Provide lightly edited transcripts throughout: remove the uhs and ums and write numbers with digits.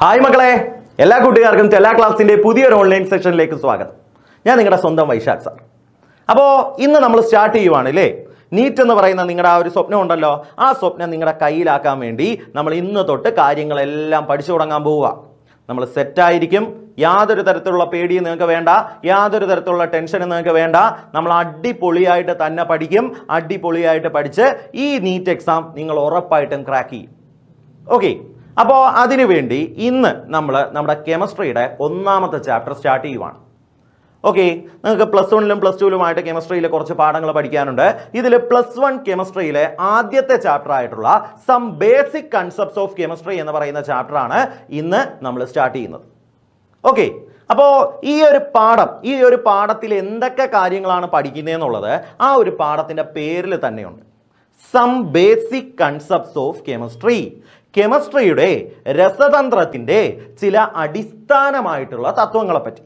Hi മക്കളെ, എല്ലാ കൂട്ടുകാർക്കും ടെലാ ക്ലാസിന്റെ പുതിയൊരു ഓൺലൈൻ സെക്ഷനിലേക്ക് സ്വാഗതം. ഞാൻ നിങ്ങളുടെ സ്വന്തം വൈശാഖ് സാർ. അപ്പോൾ ഇന്ന് നമ്മൾ സ്റ്റാർട്ട് ചെയ്യുവാണ് അല്ലേ. നീറ്റ് എന്ന് പറയുന്ന നിങ്ങളുടെ ആ ഒരു സ്വപ്നം ഉണ്ടല്ലോ, ആ സ്വപ്നം നിങ്ങളുടെ കയ്യിലാക്കാൻ വേണ്ടി നമ്മൾ ഇന്ന് തൊട്ട് കാര്യങ്ങളെല്ലാം പഠിച്ചു തുടങ്ങാൻ പോവുക. നമ്മൾ സെറ്റായിരിക്കും. യാതൊരു തരത്തിലുള്ള പേടിയും നിങ്ങൾക്ക് വേണ്ട, യാതൊരു തരത്തിലുള്ള ടെൻഷനും നിങ്ങൾക്ക് വേണ്ട. നമ്മൾ അടിപൊളിയായിട്ട് തന്നെ പഠിക്കും. അടിപൊളിയായിട്ട് പഠിച്ച് ഈ നീറ്റ് എക്സാം നിങ്ങൾ ഉറപ്പായിട്ടും ക്രാക്ക് ചെയ്യും. ഓക്കെ, അപ്പോൾ അതിനു വേണ്ടി ഇന്ന് നമ്മൾ നമ്മുടെ കെമിസ്ട്രിയുടെ ഒന്നാമത്തെ ചാപ്റ്റർ സ്റ്റാർട്ട് ചെയ്യുവാണ്. ഓക്കെ, നിങ്ങൾക്ക് +1 +2 കെമിസ്ട്രിയിലെ കുറച്ച് പാഠങ്ങൾ പഠിക്കാനുണ്ട്. ഇതിൽ +1 കെമിസ്ട്രിയിലെ ആദ്യത്തെ ചാപ്റ്റർ ആയിട്ടുള്ള some basic concepts of chemistry എന്ന് പറയുന്ന ചാപ്റ്റർ ആണ് ഇന്ന് നമ്മൾ സ്റ്റാർട്ട് ചെയ്യുന്നത്. ഓക്കെ, അപ്പോൾ ഈ ഒരു പാഠത്തിൽ എന്തൊക്കെ കാര്യങ്ങളാണ് പഠിക്കുന്നതെന്നുള്ളത് ആ ഒരു പാഠത്തിന്റെ പേരിൽ തന്നെയുണ്ട്. Some basic concepts of chemistry. കെമിസ്ട്രിയുടെ രസതന്ത്രത്തിന്റെ ചില അടിസ്ഥാനമായിട്ടുള്ള തത്വങ്ങളെ പറ്റി.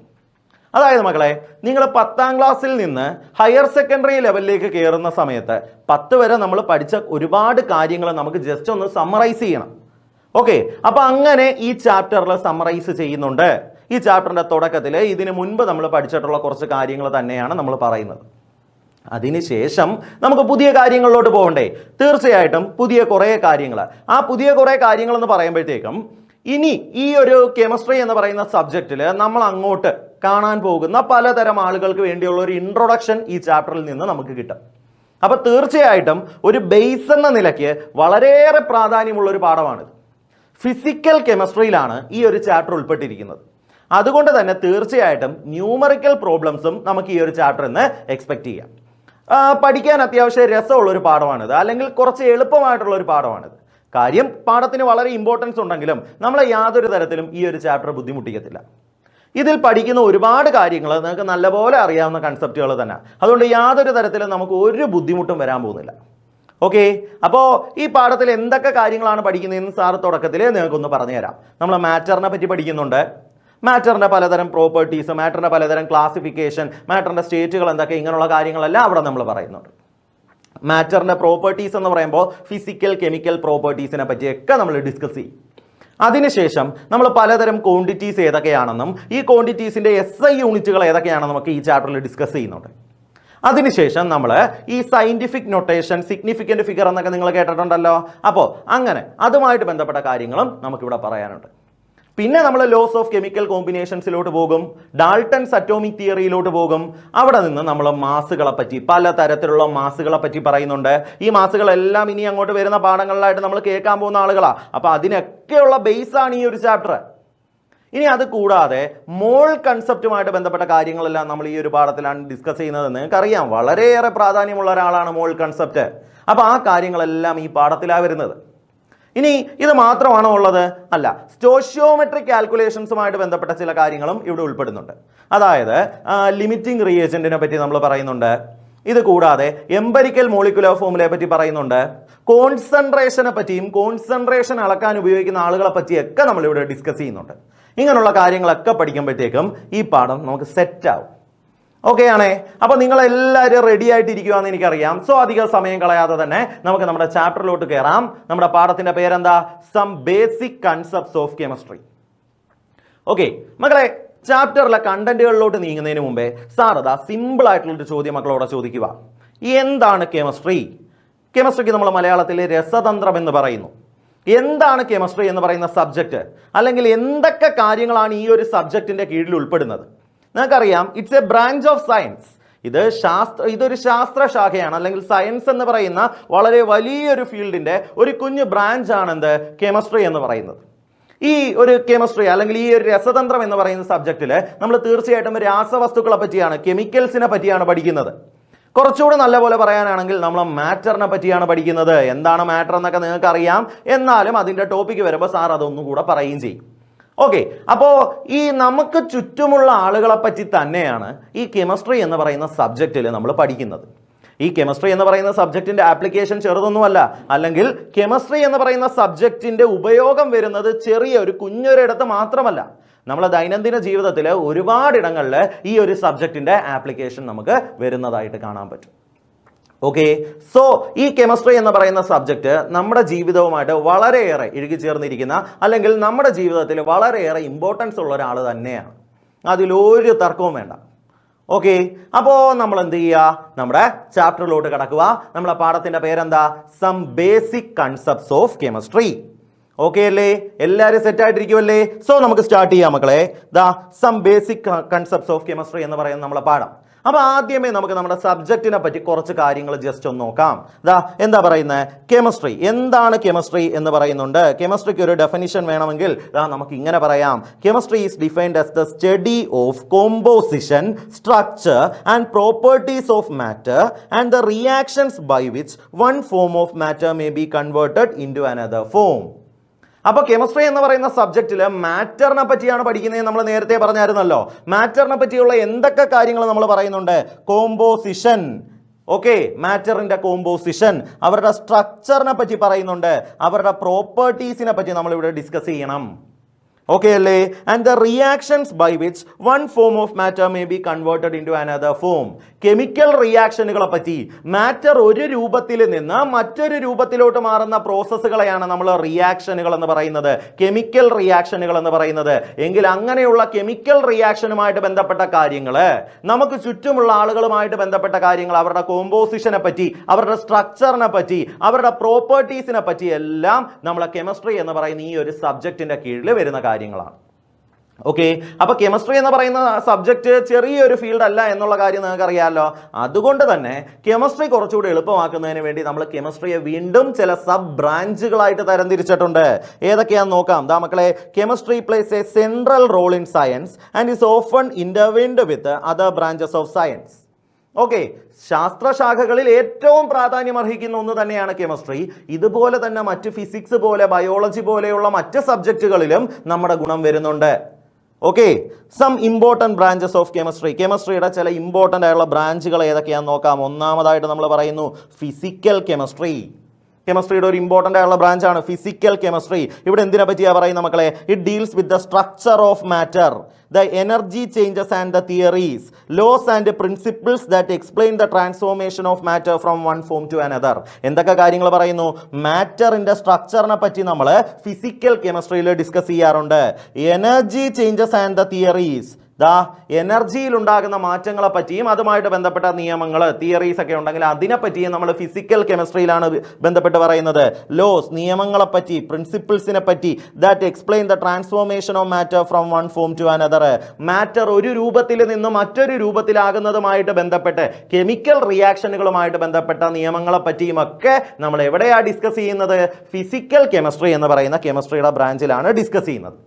അതായത് മക്കളെ, നിങ്ങൾ 10ാം ക്ലാസ്സിൽ നിന്ന് ഹയർ സെക്കൻഡറി ലെവലിലേക്ക് കയറുന്ന സമയത്ത് 10 വരെ നമ്മൾ പഠിച്ച ഒരുപാട് കാര്യങ്ങൾ നമുക്ക് ജസ്റ്റ് ഒന്ന് സമ്മറൈസ് ചെയ്യണം. ഓക്കെ, അപ്പൊ അങ്ങനെ ഈ ചാപ്റ്ററിൽ സമ്മറൈസ് ചെയ്യുന്നുണ്ട്. ഈ ചാപ്റ്ററിന്റെ തുടക്കത്തിൽ ഇതിനു മുൻപ് നമ്മൾ പഠിച്ചിട്ടുള്ള കുറച്ച് കാര്യങ്ങൾ തന്നെയാണ് നമ്മൾ പറയുന്നത്. അതിനുശേഷം നമുക്ക് പുതിയ കാര്യങ്ങളിലോട്ട് പോകണ്ടേ? തീർച്ചയായിട്ടും പുതിയ കുറേ കാര്യങ്ങൾ. ആ പുതിയ കുറേ കാര്യങ്ങൾ എന്ന് പറയുമ്പോഴത്തേക്കും ഇനി ഈ ഒരു കെമിസ്ട്രി എന്ന് പറയുന്ന സബ്ജക്റ്റിൽ നമ്മൾ അങ്ങോട്ട് കാണാൻ പോകുന്ന പലതരം ആളുകൾക്ക് വേണ്ടിയുള്ള ഒരു ഇൻട്രൊഡക്ഷൻ ഈ ചാപ്റ്ററിൽ നിന്ന് നമുക്ക് കിട്ടും. അപ്പൊ തീർച്ചയായിട്ടും ഒരു ബേസ് എന്ന നിലയ്ക്ക് വളരെയേറെ പ്രാധാന്യമുള്ള ഒരു പാഠമാണിത്. ഫിസിക്കൽ കെമിസ്ട്രിയിലാണ് ഈ ഒരു ചാപ്റ്റർ ഉൾപ്പെട്ടിരിക്കുന്നത്. അതുകൊണ്ട് തന്നെ തീർച്ചയായിട്ടും ന്യൂമറിക്കൽ പ്രോബ്ലംസും നമുക്ക് ഈ ഒരു ചാപ്റ്ററിൽ നിന്ന് എക്സ്പെക്ട് ചെയ്യാം. പഠിക്കാൻ അത്യാവശ്യം രസമുള്ള ഒരു പാഠമാണിത്, അല്ലെങ്കിൽ കുറച്ച് എളുപ്പമായിട്ടുള്ള ഒരു പാഠമാണിത്. കാര്യം പാഠത്തിന് വളരെ ഇമ്പോർട്ടൻസ് ഉണ്ടെങ്കിലും നമ്മളെ യാതൊരു തരത്തിലും ഈ ഒരു ചാപ്റ്റർ ബുദ്ധിമുട്ടിക്കത്തില്ല. ഇതിൽ പഠിക്കുന്ന ഒരുപാട് കാര്യങ്ങൾ നിങ്ങൾക്ക് നല്ലപോലെ അറിയാവുന്ന കൺസെപ്റ്റുകൾ തന്നെ. അതുകൊണ്ട് യാതൊരു തരത്തിലും നമുക്ക് ഒരു ബുദ്ധിമുട്ടും വരാൻ പോകുന്നില്ല. ഓക്കെ, അപ്പോൾ ഈ പാഠത്തിൽ എന്തൊക്കെ കാര്യങ്ങളാണ് പഠിക്കുന്നതെന്ന് സാറ് തുടക്കത്തിൽ നിങ്ങൾക്കൊന്ന് പറഞ്ഞുതരാം. നമ്മൾ മാറ്ററിനെ പറ്റി പഠിക്കുന്നുണ്ട്. മാറ്ററിന്റെ പലതരം പ്രോപ്പർട്ടീസ്, മാറ്ററിന്റെ പലതരം ക്ലാസിഫിക്കേഷൻ, മാറ്ററിന്റെ സ്റ്റേറ്റുകൾ എന്തൊക്കെ, ഇങ്ങനെയുള്ള കാര്യങ്ങളെല്ലാം അവിടെ നമ്മൾ പറയുന്നുണ്ട്. മാറ്ററിന്റെ പ്രോപ്പർട്ടീസ് എന്ന് പറയുമ്പോൾ ഫിസിക്കൽ കെമിക്കൽ പ്രോപ്പർട്ടീസിനെ പറ്റിയൊക്കെ നമ്മൾ ഡിസ്കസ് ചെയ്യും. അതിനുശേഷം നമ്മൾ പലതരം ക്വാണ്ടിറ്റീസ് ഏതൊക്കെയാണെന്നും ഈ ക്വാണ്ടിറ്റീസിന്റെ SI യൂണിറ്റുകൾ ഏതൊക്കെയാണെന്നും ഒക്കെ ഈ ചാപ്റ്ററിൽ ഡിസ്കസ് ചെയ്യുന്നുണ്ട്. അതിനുശേഷം നമ്മൾ ഈ സയന്റിഫിക് നൊട്ടേഷൻ, സിഗ്നിഫിക്കന്റ് ഫിഗർ എന്നൊക്കെ നിങ്ങൾ കേട്ടിട്ടുണ്ടല്ലോ. അപ്പോൾ അങ്ങനെ അതുമായിട്ട് ബന്ധപ്പെട്ട കാര്യങ്ങളും നമുക്കിവിടെ പറയാനുണ്ട്. പിന്നെ നമ്മൾ ലോസ് ഓഫ് കെമിക്കൽ കോമ്പിനേഷൻസിലോട്ട് പോകും, ഡാൾട്ടൺസ് അറ്റോമിക് തിയറിയിലോട്ട് പോകും. അവിടെ നിന്ന് നമ്മൾ മാസുകളെ പറ്റി, പലതരത്തിലുള്ള മാസുകളെ പറ്റി പറയുന്നുണ്ട്. ഈ മാസുകളെല്ലാം ഇനി അങ്ങോട്ട് വരുന്ന പാഠങ്ങളിലായിട്ട് നമ്മൾ കേൾക്കാൻ പോകുന്ന ആളുകളാ. അപ്പൊ അതിനൊക്കെയുള്ള ബേസാണ് ഈ ഒരു ചാപ്റ്റർ. ഇനി അത് കൂടാതെ മോൾ കൺസെപ്റ്റുമായിട്ട് ബന്ധപ്പെട്ട കാര്യങ്ങളെല്ലാം നമ്മൾ ഈ ഒരു പാഠത്തിലാണ് ഡിസ്കസ് ചെയ്യുന്നത്. നിങ്ങൾക്കറിയാം, വളരെയേറെ പ്രാധാന്യമുള്ള ഒരാളാണ് മോൾ കൺസെപ്റ്റ്. അപ്പൊ ആ കാര്യങ്ങളെല്ലാം ഈ പാഠത്തിലാണ് വരുന്നത്. ഇനി ഇത് മാത്രമാണോ ഉള്ളത്? അല്ല, സ്റ്റോഷിയോമെട്രിക് കാൽക്കുലേഷൻസുമായിട്ട് ബന്ധപ്പെട്ട ചില കാര്യങ്ങളും ഇവിടെ ഉൾപ്പെടുന്നുണ്ട്. അതായത് ലിമിറ്റിംഗ് റിയേജന്റിനെ പറ്റി നമ്മൾ പറയുന്നുണ്ട്. ഇത് കൂടാതെ എംപരിക്കൽ മോളിക്കുലർ ഫോർമുലയെ പറ്റി പറയുന്നുണ്ട്. കോൺസെൻട്രേഷനെ പറ്റിയും കോൺസെൻട്രേഷൻ അളക്കാൻ ഉപയോഗിക്കുന്ന ആളുകളെ പറ്റിയൊക്കെ നമ്മളിവിടെ ഡിസ്കസ് ചെയ്യുന്നുണ്ട്. ഇങ്ങനെയുള്ള കാര്യങ്ങളൊക്കെ പഠിക്കുമ്പോഴത്തേക്കും ഈ പാഠം നമുക്ക് സെറ്റ് ആവും. ഓക്കെ ആണേ? അപ്പൊ നിങ്ങൾ എല്ലാവരും റെഡി ആയിട്ടിരിക്കുവാന്ന് എനിക്കറിയാം. സോ അധികം സമയം കളയാതെ തന്നെ നമുക്ക് നമ്മുടെ ചാപ്റ്ററിലോട്ട് കയറാം. നമ്മുടെ പാഠത്തിന്റെ പേരെന്താ? Some basic concepts of chemistry. Okay മക്കളെ, ചാപ്റ്ററിലെ കണ്ടന്റുകളിലോട്ട് നീങ്ങുന്നതിന് മുമ്പേ സാറതാ സിമ്പിൾ ആയിട്ടുള്ളൊരു ചോദ്യം മക്കളോട് ചോദിക്കുക. എന്താണ് കെമിസ്ട്രി? കെമിസ്ട്രിക്ക് നമ്മൾ മലയാളത്തിൽ രസതന്ത്രം എന്ന് പറയുന്നു. എന്താണ് കെമിസ്ട്രി എന്ന് പറയുന്ന സബ്ജക്റ്റ്, അല്ലെങ്കിൽ എന്തൊക്കെ കാര്യങ്ങളാണ് ഈ ഒരു സബ്ജക്റ്റിന്റെ കീഴിൽ ഉൾപ്പെടുന്നത്? നിങ്ങൾക്കറിയാം, it's A branch of science. ഇതൊരു ശാസ്ത്രശാഖയാണ്, അല്ലെങ്കിൽ സയൻസ് എന്ന് പറയുന്ന വളരെ വലിയൊരു ഫീൽഡിന്റെ ഒരു കുഞ്ഞു ബ്രാഞ്ച് ആണ് എന്ത്? കെമിസ്ട്രി എന്ന് പറയുന്നത്. ഈ ഒരു കെമിസ്ട്രി അല്ലെങ്കിൽ ഈ ഒരു രസതന്ത്രം എന്ന് പറയുന്ന സബ്ജക്റ്റിൽ നമ്മൾ തീർച്ചയായിട്ടും രാസവസ്തുക്കളെ പറ്റിയാണ്, കെമിക്കൽസിനെ പറ്റിയാണ് പഠിക്കുന്നത്. കുറച്ചുകൂടെ നല്ലപോലെ പറയാനാണെങ്കിൽ നമ്മൾ മാറ്ററിനെ പറ്റിയാണ് പഠിക്കുന്നത്. എന്താണ് മാറ്റർ എന്നൊക്കെ നിങ്ങൾക്ക് അറിയാം, എന്നാലും അതിന്റെ ടോപ്പിക്ക് വരുമ്പോൾ സാർ അതൊന്നും കൂടെ പറയുകയും ചെയ്യും. ഓക്കെ, അപ്പോൾ ഈ നമുക്ക് ചുറ്റുമുള്ള ആളുകളെ പറ്റി തന്നെയാണ് ഈ കെമിസ്ട്രി എന്ന് പറയുന്ന സബ്ജക്റ്റിൽ നമ്മൾ പഠിക്കുന്നത്. ഈ കെമിസ്ട്രി എന്ന് പറയുന്ന സബ്ജക്റ്റിന്റെ ആപ്ലിക്കേഷൻ ചെറുതൊന്നുമല്ല, അല്ലെങ്കിൽ കെമിസ്ട്രി എന്ന് പറയുന്ന സബ്ജക്റ്റിന്റെ ഉപയോഗം വരുന്നത് ചെറിയൊരു കുഞ്ഞൊരിടത്ത് മാത്രമല്ല. നമ്മളെ ദൈനംദിന ജീവിതത്തിൽ ഒരുപാടിടങ്ങളിൽ ഈ ഒരു സബ്ജക്റ്റിന്റെ ആപ്ലിക്കേഷൻ നമുക്ക് വരുന്നതായിട്ട് കാണാൻ പറ്റും. ഓക്കെ, സോ ഈ കെമിസ്ട്രി എന്ന് പറയുന്ന സബ്ജക്റ്റ് നമ്മുടെ ജീവിതവുമായിട്ട് വളരെയേറെ ഇഴുകിച്ചേർന്നിരിക്കുന്ന, അല്ലെങ്കിൽ നമ്മുടെ ജീവിതത്തിൽ വളരെയേറെ ഇമ്പോർട്ടൻസ് ഉള്ള ഒരാൾ തന്നെയാണ്, അതിലൊരു തർക്കവും വേണ്ട. ഓക്കെ, അപ്പോൾ നമ്മൾ എന്ത് ചെയ്യുക, നമ്മുടെ ചാപ്റ്ററിലോട്ട് കിടക്കുക. നമ്മളെ പാഠത്തിന്റെ പേരെന്താ? Some basic concepts of chemistry. Okay അല്ലേ? എല്ലാവരും സെറ്റ് ആയിട്ടിരിക്കുമല്ലേ? സോ നമുക്ക് സ്റ്റാർട്ട് ചെയ്യാം മക്കളെ. Some basic concepts of chemistry എന്ന് പറയുന്ന നമ്മളെ പാഠം. അപ്പൊ ആദ്യമേ നമുക്ക് നമ്മുടെ സബ്ജക്റ്റിനെ പറ്റി കുറച്ച് കാര്യങ്ങൾ ജസ്റ്റ് ഒന്ന് നോക്കാം. എന്താ പറയുന്നത്? കെമിസ്ട്രി എന്താണ്? കെമിസ്ട്രി എന്ന് പറയുന്നുണ്ട്. കെമിസ്ട്രിക്ക് ഒരു ഡെഫിനിഷൻ വേണമെങ്കിൽ നമുക്ക് ഇങ്ങനെ പറയാം. Chemistry is defined as the study of composition, structure and properties of matter and the reactions by which one form of matter may be converted into another form. അപ്പൊ chemistry എന്ന് പറയുന്ന സബ്ജക്റ്റില് മാറ്ററിനെ പറ്റിയാണ് പഠിക്കുന്നത്. നമ്മൾ നേരത്തെ പറഞ്ഞായിരുന്നല്ലോ, മാറ്ററിനെ പറ്റിയുള്ള എന്തൊക്കെ കാര്യങ്ങൾ നമ്മൾ പറയുന്നുണ്ട്? കോമ്പോസിഷൻ, ഓക്കെ, മാറ്ററിന്റെ കോമ്പോസിഷൻ, അവരുടെ സ്ട്രക്ചറിനെ പറ്റി പറയുന്നുണ്ട്, അവരുടെ പ്രോപ്പർട്ടീസിനെ പറ്റി നമ്മൾ ഇവിടെ ഡിസ്കസ് ചെയ്യണം. ഓക്കെ അല്ലേ? And the reactions by which one form of matter may be converted into another form. Chemical റിയാക്ഷനുകളെ പറ്റി, മാറ്റർ ഒരു രൂപത്തിൽ നിന്ന് മറ്റൊരു രൂപത്തിലോട്ട് മാറുന്ന പ്രോസസ്സുകളെയാണ് നമ്മൾ റിയാക്ഷനുകൾ എന്ന് പറയുന്നത്, കെമിക്കൽ റിയാക്ഷനുകൾ എന്ന് പറയുന്നത്. എങ്കിൽ അങ്ങനെയുള്ള കെമിക്കൽ റിയാക്ഷനുമായിട്ട് ബന്ധപ്പെട്ട കാര്യങ്ങൾ, നമുക്ക് ചുറ്റുമുള്ള ആളുകളുമായിട്ട് ബന്ധപ്പെട്ട കാര്യങ്ങൾ, അവരുടെ കോമ്പോസിഷനെ പറ്റി, അവരുടെ സ്ട്രക്ചറിനെ പറ്റി, അവരുടെ പ്രോപ്പർട്ടീസിനെ പറ്റി എല്ലാം നമ്മളെ കെമിസ്ട്രി എന്ന് പറയുന്ന ഈ ഒരു സബ്ജക്റ്റിന്റെ കീഴിൽ വരുന്ന കാര്യങ്ങളാണ്. ഓക്കെ, അപ്പൊ കെമിസ്ട്രി എന്ന് പറയുന്ന സബ്ജക്റ്റ് ചെറിയൊരു ഫീൽഡ് അല്ല എന്നുള്ള കാര്യം നിങ്ങൾക്ക് അറിയാമല്ലോ. അതുകൊണ്ട് തന്നെ കെമിസ്ട്രി കുറച്ചുകൂടി എളുപ്പമാക്കുന്നതിന് വേണ്ടി നമ്മൾ കെമിസ്ട്രിയെ വീണ്ടും ചില സബ് ബ്രാഞ്ചുകളായിട്ട് തരംതിരിച്ചിട്ടുണ്ട്. ഏതൊക്കെയാണെന്ന് നോക്കാം. മക്കളെ, chemistry plays a central role in science and is often intervened with other branches of science. Okay, ശാസ്ത്രശാഖകളിൽ ഏറ്റവും പ്രാധാന്യം അർഹിക്കുന്ന ഒന്ന് തന്നെയാണ് കെമിസ്ട്രി. ഇതുപോലെ തന്നെ മറ്റ് ഫിസിക്സ് പോലെ, ബയോളജി പോലെയുള്ള മറ്റ് സബ്ജക്റ്റുകളിലും നമ്മുടെ ഗുണം വരുന്നുണ്ട്. Okay, some important branches of chemistry. കെമിസ്ട്രിയുടെ ചില ഇമ്പോർട്ടൻ്റ് ആയിട്ടുള്ള ബ്രാഞ്ചുകൾ ഏതൊക്കെയാണെന്ന് നോക്കാം. ഒന്നാമതായിട്ട് നമ്മൾ പറയുന്നു ഫിസിക്കൽ കെമിസ്ട്രി. കെമിസ്ട്രിയുടെ ഒരു ഇമ്പോർട്ടൻ്റ് ആയിട്ടുള്ള ബ്രാഞ്ചാണ് ഫിസിക്കൽ കെമിസ്ട്രി. ഇവിടെ എന്തിനെ പറ്റിയാ പറയുന്നത് മക്കളെ? It deals with the structure of matter, the energy changes and the theories, laws and principles that explain the transformation of matter from one form to another. എന്തൊക്കെ കാര്യങ്ങൾ പറയുന്നു? മാറ്ററിന്റെ സ്ട്രക്ചറിനെ പറ്റി നമ്മൾ ഫിസിക്കൽ കെമിസ്ട്രിയിൽ ഡിസ്കസ് ചെയ്യാറുണ്ട്. Energy changes and the theories, എനർജിയിൽ ഉണ്ടാകുന്ന മാറ്റങ്ങളെ പറ്റിയും അതുമായിട്ട് ബന്ധപ്പെട്ട നിയമങ്ങൾ, തിയറീസ് ഒക്കെ ഉണ്ടെങ്കിൽ അതിനെപ്പറ്റിയും നമ്മൾ ഫിസിക്കൽ കെമിസ്ട്രിയിലാണ് ബന്ധപ്പെട്ട് പറയുന്നത്. ലോസ്, നിയമങ്ങളെ പറ്റി, പ്രിൻസിപ്പിൾസിനെ പറ്റി, that explain the transformation of matter from one form to another. Matter ഒരു രൂപത്തിൽ നിന്ന് മറ്റൊരു രൂപത്തിലാകുന്നതുമായിട്ട് ബന്ധപ്പെട്ട്, കെമിക്കൽ റിയാക്ഷനുകളുമായിട്ട് ബന്ധപ്പെട്ട നിയമങ്ങളെ പറ്റിയും ഒക്കെ നമ്മൾ എവിടെയാണ് ഡിസ്കസ് ചെയ്യുന്നത്? ഫിസിക്കൽ കെമിസ്ട്രി എന്ന് പറയുന്ന കെമിസ്ട്രിയുടെ ബ്രാഞ്ചിലാണ് ഡിസ്കസ് ചെയ്യുന്നത്.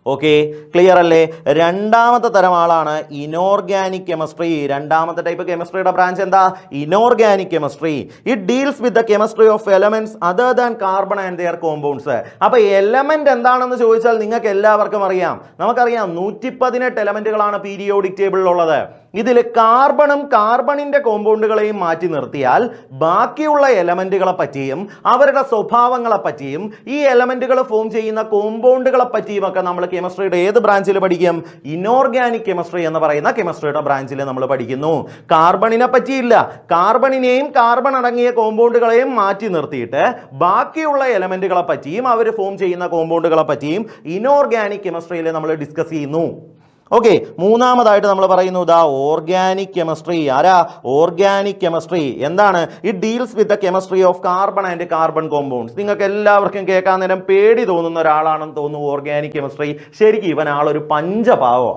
ഓക്കെ, ക്ലിയർ അല്ലേ? രണ്ടാമത്തെ തരം ആളാണ് ഇനോർഗാനിക് കെമിസ്ട്രി. രണ്ടാമത്തെ ടൈപ്പ് കെമിസ്ട്രിയുടെ ബ്രാഞ്ച് എന്താ? Inorganic chemistry. It deals with the chemistry of elements other than carbon and their compounds. അപ്പൊ എലമെന്റ് എന്താണെന്ന് ചോദിച്ചാൽ നിങ്ങൾക്ക് എല്ലാവർക്കും അറിയാം. നമുക്കറിയാം 118 എലമെന്റുകളാണ് പീരിയോഡിക് ടേബിളിൽ ഉള്ളത്. ഇതിൽ കാർബണും കാർബണിന്റെ കോമ്പൗണ്ടുകളെയും മാറ്റി നിർത്തിയാൽ ബാക്കിയുള്ള എലമെന്റുകളെ പറ്റിയും അവരുടെ സ്വഭാവങ്ങളെ പറ്റിയും ഈ എലമെന്റുകൾ ഫോം ചെയ്യുന്ന കോമ്പൗണ്ടുകളെ പറ്റിയും ഒക്കെ നമ്മൾ കെമിസ്ട്രിയുടെ ഏത് ബ്രാഞ്ചിൽ പഠിക്കും? ഇനോർഗാനിക് കെമിസ്ട്രി എന്ന് പറയുന്ന കെമിസ്ട്രിയുടെ ബ്രാഞ്ചിൽ നമ്മൾ പഠിക്കുന്നു. കാർബണിനെ പറ്റിയില്ല, കാർബണിനെയും കാർബൺ അടങ്ങിയ കോമ്പൗണ്ടുകളെയും മാറ്റി നിർത്തിയിട്ട് ബാക്കിയുള്ള എലമെന്റുകളെ പറ്റിയും അവർ ഫോം ചെയ്യുന്ന കോമ്പൗണ്ടുകളെ പറ്റിയും ഇനോർഗാനിക് കെമിസ്ട്രിയിൽ നമ്മൾ ഡിസ്കസ് ചെയ്യുന്നു. ഓക്കെ, മൂന്നാമതായിട്ട് നമ്മൾ പറയുന്നു ഓർഗാനിക് കെമിസ്ട്രി. ആരാ? ഓർഗാനിക് കെമിസ്ട്രി എന്താണ്? It deals with the chemistry of carbon and carbon compounds. നിങ്ങൾക്ക് എല്ലാവർക്കും കേൾക്കാൻ നേരം പേടി തോന്നുന്ന ഒരാളാണെന്ന് തോന്നുന്നു ഓർഗാനിക് കെമിസ്ട്രി. ശരിക്കും ഇവൻ ആളൊരു പഞ്ചപാവോ.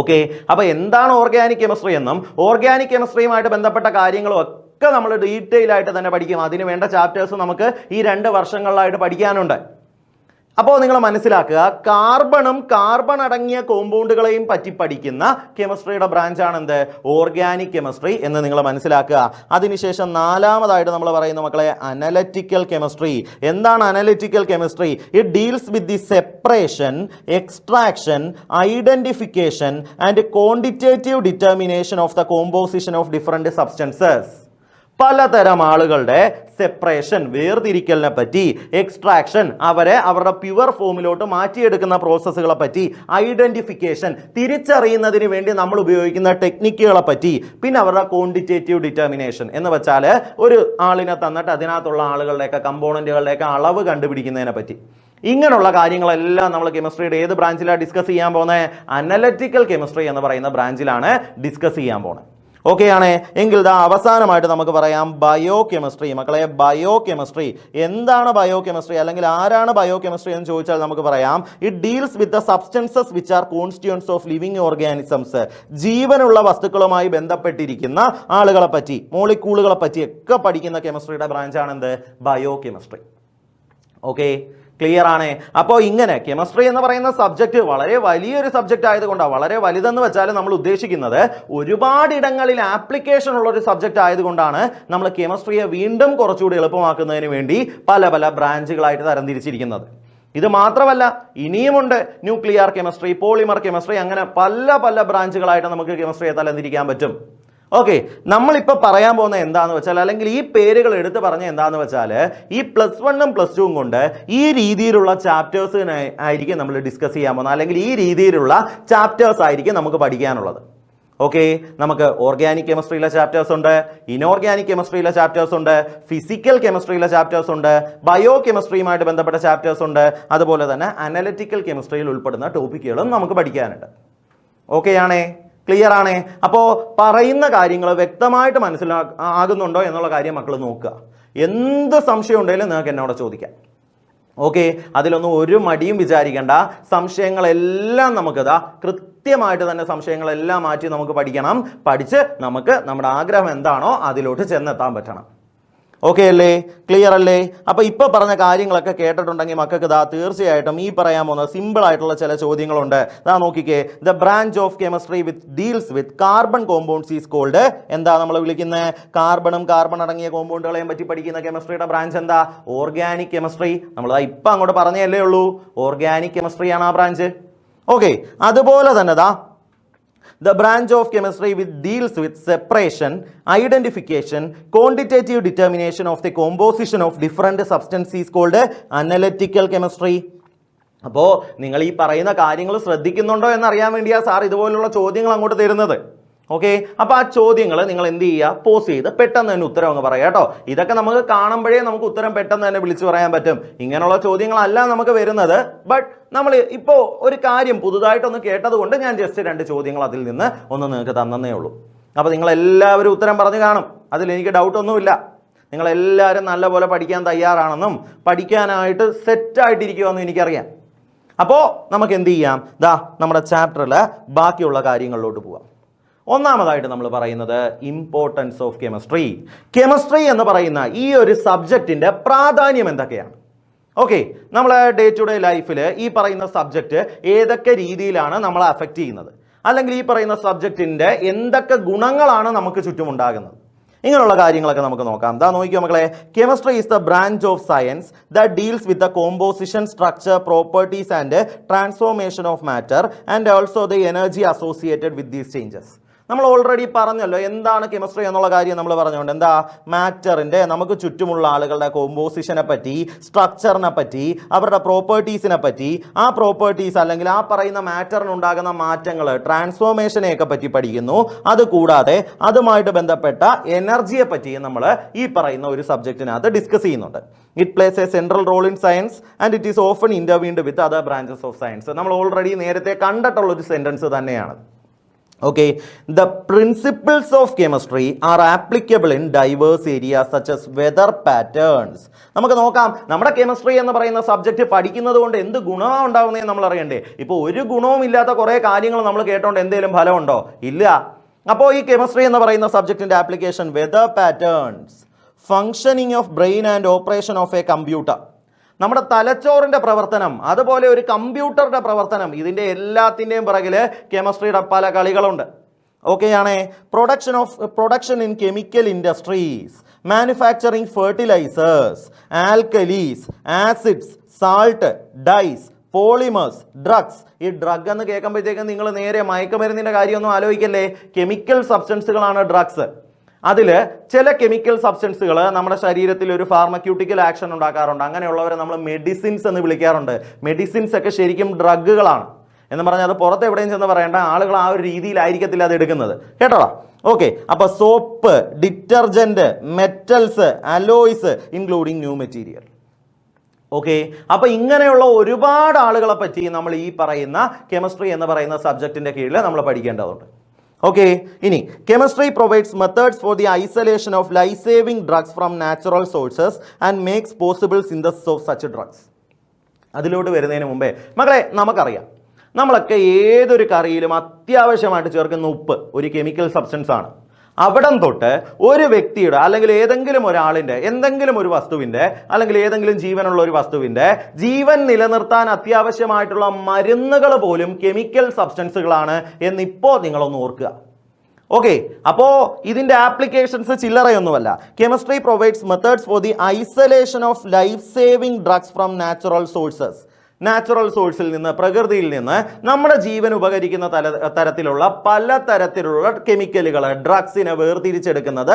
ഓക്കെ, അപ്പൊ എന്താണ് ഓർഗാനിക് കെമിസ്ട്രി എന്നും ഓർഗാനിക് കെമിസ്ട്രിയുമായിട്ട് ബന്ധപ്പെട്ട കാര്യങ്ങളും ഒക്കെ നമ്മൾ ഡീറ്റെയിൽ ആയിട്ട് തന്നെ പഠിക്കും. അതിന് വേണ്ട ചാപ്റ്റേഴ്സ് നമുക്ക് ഈ 2 വർഷങ്ങളിലായിട്ട് പഠിക്കാനുണ്ട്. അപ്പോൾ നിങ്ങൾ മനസ്സിലാക്കുക, കാർബണും കാർബൺ അടങ്ങിയ കോമ്പൗണ്ടുകളെയും പറ്റി പഠിക്കുന്ന കെമിസ്ട്രിയുടെ ബ്രാഞ്ചാണ് എന്ത്? ഓർഗാനിക് കെമിസ്ട്രി എന്ന് നിങ്ങൾ മനസ്സിലാക്കുക. അതിനുശേഷം നാലാമതായിട്ട് നമ്മൾ പറയുന്ന മക്കളെ അനലിറ്റിക്കൽ കെമിസ്ട്രി. എന്താണ് analytical chemistry? It deals with the separation, extraction, identification and quantitative determination of the composition of different substances. പലതരം ആളുകളുടെ സെപ്പറേഷൻ, വേർതിരിക്കലിനെ പറ്റി, എക്സ്ട്രാക്ഷൻ, അവരുടെ പ്യുവർ ഫോമിലോട്ട് മാറ്റിയെടുക്കുന്ന പ്രോസസ്സുകളെ പറ്റി, ഐഡന്റിഫിക്കേഷൻ, തിരിച്ചറിയുന്നതിന് വേണ്ടി നമ്മൾ ഉപയോഗിക്കുന്ന ടെക്നിക്കുകളെ പറ്റി, പിന്നെ അവരുടെ ക്വാണ്ടിറ്റേറ്റീവ് ഡിറ്റർമിനേഷൻ എന്ന് വെച്ചാൽ ഒരു ആളിനെ തന്നിട്ട് അതിനകത്തുള്ള ആളുകളുടെയൊക്കെ കമ്പോണന്റുകളുടെയൊക്കെ അളവ് കണ്ടുപിടിക്കുന്നതിനെ പറ്റി. ഇങ്ങനെയുള്ള കാര്യങ്ങളെല്ലാം നമ്മൾ കെമിസ്ട്രിയുടെ ഏത് ബ്രാഞ്ചിലാണ് ഡിസ്കസ് ചെയ്യാൻ പോകുന്നത്? അനലറ്റിക്കൽ കെമിസ്ട്രി എന്ന് പറയുന്ന ബ്രാഞ്ചിലാണ് ഡിസ്കസ് ചെയ്യാൻ പോകുന്നത്. ഓക്കെ ആണ് എങ്കിൽ ഇതാ അവസാനമായിട്ട് നമുക്ക് പറയാം ബയോ കെമിസ്ട്രി. മക്കളെ, ബയോ കെമിസ്ട്രി എന്താണ്? ബയോ കെമിസ്ട്രി അല്ലെങ്കിൽ ആരാണ് ബയോ കെമിസ്ട്രി എന്ന് ചോദിച്ചാൽ നമുക്ക് പറയാം it deals with the substances which are constituents of living organisms. ജീവനുള്ള വസ്തുക്കളുമായി ബന്ധപ്പെട്ടിരിക്കുന്ന ആളുകളെ പറ്റി, മോളിക്യൂളുകളെ പറ്റി ഒക്കെ പഠിക്കുന്ന കെമിസ്ട്രിയുടെ ബ്രാഞ്ചാണ് എന്ത്? Bio chemistry. ഓക്കെ, ക്ലിയർ ആണ്. അപ്പോൾ ഇങ്ങനെ കെമിസ്ട്രി എന്ന് പറയുന്ന സബ്ജക്റ്റ് വളരെ വലിയൊരു സബ്ജക്റ്റ് ആയതുകൊണ്ടാണ്, വളരെ വലുതെന്ന് വെച്ചാൽ നമ്മൾ ഉദ്ദേശിക്കുന്നത് ഒരുപാട് ഇടങ്ങളിൽ ആപ്ലിക്കേഷൻ ഉള്ള ഒരു സബ്ജക്റ്റ് ആയതുകൊണ്ടാണ് നമ്മൾ കെമിസ്ട്രിയെ വീണ്ടും കുറച്ചുകൂടി എളുപ്പമാക്കുന്നതിന് വേണ്ടി പല പല ബ്രാഞ്ചുകളായിട്ട് തരംതിരിച്ചിരിക്കുന്നത്. ഇത് മാത്രമല്ല, ഇനിയുമുണ്ട് ന്യൂക്ലിയർ കെമിസ്ട്രി, പോളിമർ കെമിസ്ട്രി, അങ്ങനെ പല പല ബ്രാഞ്ചുകളായിട്ട് നമുക്ക് കെമിസ്ട്രിയെ തരംതിരിക്കാൻ പറ്റും. ഓക്കെ, നമ്മളിപ്പോൾ പറയാൻ പോകുന്നത് എന്താണെന്ന് വെച്ചാൽ, അല്ലെങ്കിൽ ഈ പേരുകൾ എടുത്ത് പറഞ്ഞ എന്താണെന്ന് വെച്ചാൽ, ഈ +1ഉം +2ഉം കൊണ്ട് ഈ രീതിയിലുള്ള ചാപ്റ്റേഴ്സ് ആയിരിക്കും നമ്മൾ ഡിസ്കസ് ചെയ്യാൻ പോകുന്നത്, അല്ലെങ്കിൽ ഈ രീതിയിലുള്ള ചാപ്റ്റേഴ്സ് ആയിരിക്കും നമുക്ക് പഠിക്കാനുള്ളത്. ഓക്കെ, നമുക്ക് ഓർഗാനിക് കെമിസ്ട്രിയിലെ ചാപ്റ്റേഴ്സ് ഉണ്ട്, ഇനോർഗാനിക് കെമിസ്ട്രിയിലെ ചാപ്റ്റേഴ്സ് ഉണ്ട്, ഫിസിക്കൽ കെമിസ്ട്രിയിലെ ചാപ്റ്റേഴ്സ് ഉണ്ട്, ബയോ കെമിസ്ട്രിയുമായിട്ട് ബന്ധപ്പെട്ട ചാപ്റ്റേഴ്സ് ഉണ്ട്, അതുപോലെ തന്നെ അനലിറ്റിക്കൽ കെമിസ്ട്രിയിൽ ഉൾപ്പെടുന്ന ടോപ്പിക്കുകളും നമുക്ക് പഠിക്കാനുണ്ട്. ഓക്കെ ആണേ, ക്ലിയർ ആണേ? അപ്പോൾ പറയുന്ന കാര്യങ്ങൾ വ്യക്തമായിട്ട് മനസ്സിലാകുന്നുണ്ടോ എന്നുള്ള കാര്യം മക്കൾ നോക്കുക. എന്ത് സംശയം ഉണ്ടെങ്കിലും നിങ്ങൾക്ക് എന്നോട് ചോദിക്കാം. ഓക്കെ, അതിലൊന്നും ഒരു മടിയും വിചാരിക്കേണ്ട. സംശയങ്ങളെല്ലാം നമുക്കിതാ കൃത്യമായിട്ട് തന്നെ സംശയങ്ങളെല്ലാം മാറ്റി നമുക്ക് പഠിക്കണം. പഠിച്ച് നമുക്ക് നമ്മുടെ ആഗ്രഹം എന്താണോ അതിലോട്ട് ചെന്നെത്താൻ പറ്റണം. ഓക്കെ അല്ലേ? ക്ലിയർ അല്ലേ? അപ്പോൾ ഇപ്പോൾ പറഞ്ഞ കാര്യങ്ങളൊക്കെ കേട്ടിട്ടുണ്ടെങ്കിൽ മക്കൾക്ക് ഇതാ തീർച്ചയായിട്ടും ഈ പറയാൻ പോകുന്ന സിമ്പിൾ ആയിട്ടുള്ള ചില ചോദ്യങ്ങളുണ്ട്. ഇതാ നോക്കിക്കേ, the branch of chemistry deals with carbon compounds is called. എന്താ നമ്മൾ വിളിക്കുന്നത്? കാർബൺ അടങ്ങിയ കോമ്പൗണ്ടുകളെയും പറ്റി പഠിക്കുന്ന കെമിസ്ട്രിയുടെ ബ്രാഞ്ച് എന്താ? Organic chemistry. നമ്മളിതാ ഇപ്പം അങ്ങോട്ട് പറഞ്ഞല്ലേ ഉള്ളൂ, ഓർഗാനിക് കെമിസ്ട്രിയാണ് ആ ബ്രാഞ്ച്. ഓക്കെ, അതുപോലെ തന്നെ ദാ the branch of chemistry which deals with separation, identification, quantitative determination of the composition of different substances is called analytical chemistry. അപ്പോൾ നിങ്ങൾ ഈ പറയുന്ന കാര്യങ്ങൾ ശ്രദ്ധിക്കുന്നുണ്ടോ എന്നറിയാൻ വേണ്ടിയാണ് സാർ ഇതുപോലുള്ള ചോദ്യങ്ങൾ അങ്ങോട്ട് തരുന്നത്. ഓക്കെ, അപ്പോൾ ആ ചോദ്യങ്ങൾ നിങ്ങൾ എന്ത് ചെയ്യുക? പോസ് ചെയ്ത് പെട്ടെന്ന് തന്നെ ഉത്തരം അങ്ങ് പറയാം കേട്ടോ. ഇതൊക്കെ നമുക്ക് കാണുമ്പോഴേ നമുക്ക് ഉത്തരം പെട്ടെന്ന് തന്നെ വിളിച്ചു പറയാൻ പറ്റും. ഇങ്ങനെയുള്ള ചോദ്യങ്ങളല്ല നമുക്ക് വരുന്നത്. ബട്ട് നമ്മൾ ഇപ്പോൾ ഒരു കാര്യം പുതുതായിട്ടൊന്ന് കേട്ടത് കൊണ്ട് ഞാൻ ജസ്റ്റ് 2 ചോദ്യങ്ങൾ അതിൽ നിന്ന് ഒന്ന് നിങ്ങൾക്ക് തന്നേ ഉള്ളൂ. അപ്പോൾ നിങ്ങളെല്ലാവരും ഉത്തരം പറഞ്ഞു കാണും, അതിലെനിക്ക് ഡൗട്ടൊന്നുമില്ല. നിങ്ങളെല്ലാവരും നല്ലപോലെ പഠിക്കാൻ തയ്യാറാണെന്നും പഠിക്കാനായിട്ട് സെറ്റായിട്ടിരിക്കുമെന്നും എനിക്കറിയാം. അപ്പോൾ നമുക്ക് എന്ത് ചെയ്യാം? ദാ നമ്മുടെ ചാപ്റ്ററിൽ ബാക്കിയുള്ള കാര്യങ്ങളിലോട്ട് പോവാം. ഒന്നാമതായിട്ട് നമ്മൾ പറയുന്നത് ഇമ്പോർട്ടൻസ് ഓഫ് കെമിസ്ട്രി. കെമിസ്ട്രി എന്ന് പറയുന്ന ഈ ഒരു സബ്ജക്റ്റിൻ്റെ പ്രാധാന്യം എന്തൊക്കെയാണ്? ഓക്കെ, നമ്മൾ ഡേ ടു ഡേ ലൈഫിൽ ഈ പറയുന്ന സബ്ജക്റ്റ് ഏതൊക്കെ രീതിയിലാണ് നമ്മളെ അഫക്റ്റ് ചെയ്യുന്നത്, അല്ലെങ്കിൽ ഈ പറയുന്ന സബ്ജക്റ്റിൻ്റെ എന്തൊക്കെ ഗുണങ്ങളാണ് നമുക്ക് ചുറ്റുമുണ്ടാകുന്നത്, ഇങ്ങനെയുള്ള കാര്യങ്ങളൊക്കെ നമുക്ക് നോക്കാം. ദാ നോക്കിയോ മക്കളെ, chemistry is the branch of science that deals with the composition, structure, properties and transformation of matter and also the energy associated with these changes. നമ്മൾ ഓൾറെഡി പറഞ്ഞല്ലോ എന്താണ് കെമിസ്ട്രി എന്നുള്ള കാര്യം. നമ്മൾ പറഞ്ഞുകൊണ്ട് എന്താ, മാറ്ററിൻ്റെ നമുക്ക് ചുറ്റുമുള്ള ആളുകളുടെ കോമ്പോസിഷനെ പറ്റി, സ്ട്രക്ചറിനെ പറ്റി, അവരുടെ പ്രോപ്പർട്ടീസിനെ പറ്റി, ആ പ്രോപ്പർട്ടീസ് അല്ലെങ്കിൽ ആ പറയുന്ന മാറ്ററിനുണ്ടാകുന്ന മാറ്റങ്ങൾ, ട്രാൻസ്ഫോർമേഷനെയൊക്കെ പറ്റി പഠിക്കുന്നു. അതുകൂടാതെ അതുമായിട്ട് ബന്ധപ്പെട്ട എനർജിയെ പറ്റി നമ്മൾ ഈ പറയുന്ന ഒരു സബ്ജക്റ്റിനകത്ത് ഡിസ്കസ് ചെയ്യുന്നുണ്ട്. It plays a central role in science and it is often intervened with other branches of science. നമ്മൾ ഓൾറെഡി നേരത്തെ കണ്ടിട്ടുള്ളൊരു സെൻറ്റൻസ് തന്നെയാണ്. Okay, the principles of chemistry are applicable in diverse areas such as weather patterns. നമുക്ക് നോക്കാം, നമ്മുടെ chemistry എന്ന് പറയുന്ന subject പഠിക്കുന്നത് കൊണ്ട് എന്ത് ഗുണമാണ് ഉണ്ടാവുന്നതെന്ന് നമ്മൾ അറിയണ്ടേ. ഇപ്പോൾ ഒരു ഗുണവും ഇല്ലാത്ത കുറേ കാര്യങ്ങൾ നമ്മൾ കേട്ടോണ്ട് എന്തെങ്കിലും ഫലമുണ്ടോ? ഇല്ല. അപ്പോൾ ഈ കെമിസ്ട്രി എന്ന് പറയുന്ന സബ്ജക്റ്റിൻ്റെ application, weather patterns, functioning of brain and operation of a computer, നമ്മുടെ തലച്ചോറിൻ്റെ പ്രവർത്തനം, അതുപോലെ ഒരു കമ്പ്യൂട്ടറുടെ പ്രവർത്തനം, ഇതിൻ്റെ എല്ലാത്തിൻ്റെയും പിറകിൽ കെമിസ്ട്രിയുടെ പല കളികളുണ്ട്. ഓക്കെ ആണേ? Production in chemical industries, manufacturing fertilisers, alkalis, acids, salt, dyes, polymers, drugs. ഈ ഡ്രഗ് എന്ന് കേൾക്കുമ്പോഴത്തേക്കും നിങ്ങൾ നേരെ മയക്കുമരുന്നിൻ്റെ കാര്യമൊന്നും ആലോചിക്കല്ലേ. Chemical സബ്സ്റ്റൻസുകളാണ് drugs. അതിൽ ചില കെമിക്കൽ സബ്സ്റ്റൻസുകൾ നമ്മുടെ ശരീരത്തിൽ ഒരു ഫാർമക്യൂട്ടിക്കൽ ആക്ഷൻ ഉണ്ടാക്കാറുണ്ട്. അങ്ങനെയുള്ളവരെ നമ്മൾ മെഡിസിൻസ് എന്ന് വിളിക്കാറുണ്ട്. മെഡിസിൻസ് ഒക്കെ ശരിക്കും ഡ്രഗുകളാണ് എന്ന് പറഞ്ഞാൽ അത് പുറത്ത് എവിടെയും ചെന്ന് പറയേണ്ട, ആളുകൾ ആ ഒരു രീതിയിലായിരിക്കത്തില്ല അത് എടുക്കുന്നത്. കേട്ടോടാ? ഓക്കെ. അപ്പൊ soap, detergent, metals, alloys including new material. Okay. അപ്പൊ ഇങ്ങനെയുള്ള ഒരുപാട് ആളുകളെ പറ്റി നമ്മൾ ഈ പറയുന്ന കെമിസ്ട്രി എന്ന് പറയുന്ന സബ്ജക്റ്റിന്റെ കീഴിൽ നമ്മൾ പഠിക്കേണ്ടതുണ്ട്. ഓക്കെ. ഇനി chemistry provides methods for the isolation of life saving drugs from natural sources and makes possible synthesis of such drugs. അതിലോട്ട് വരുന്നതിന് മുമ്പേ മക്കളെ, നമുക്കറിയാം നമ്മളൊക്കെ ഏതൊരു കറിയിലും അത്യാവശ്യമായിട്ട് ചേർക്കുന്ന ഉപ്പ് ഒരു കെമിക്കൽ സബ്സ്റ്റൻസ് ആണ്. അവിടം തൊട്ട് ഒരു വ്യക്തിയുടെ അല്ലെങ്കിൽ ഏതെങ്കിലും ഒരാളിൻ്റെ എന്തെങ്കിലും ഒരു വസ്തുവിൻ്റെ അല്ലെങ്കിൽ ഏതെങ്കിലും ജീവനുള്ള ഒരു വസ്തുവിൻ്റെ ജീവൻ നിലനിർത്താൻ അത്യാവശ്യമായിട്ടുള്ള മരുന്നുകൾ പോലും കെമിക്കൽ സബ്സ്റ്റൻസുകളാണ് എന്നിപ്പോൾ നിങ്ങളൊന്ന് ഓർക്കുക. ഓക്കെ. അപ്പോൾ ഇതിൻ്റെ ആപ്ലിക്കേഷൻസ് ചില്ലറയൊന്നുമല്ല. Chemistry provides methods for the isolation of life saving drugs from natural sources. Natural സോഴ്സിൽ നിന്ന്, പ്രകൃതിയിൽ നിന്ന് നമ്മുടെ ജീവൻ ഉപകരിക്കുന്ന തരത്തിലുള്ള പലതരത്തിലുള്ള കെമിക്കലുകൾ, ഡ്രഗ്സിനെ വേർതിരിച്ചെടുക്കുന്നത്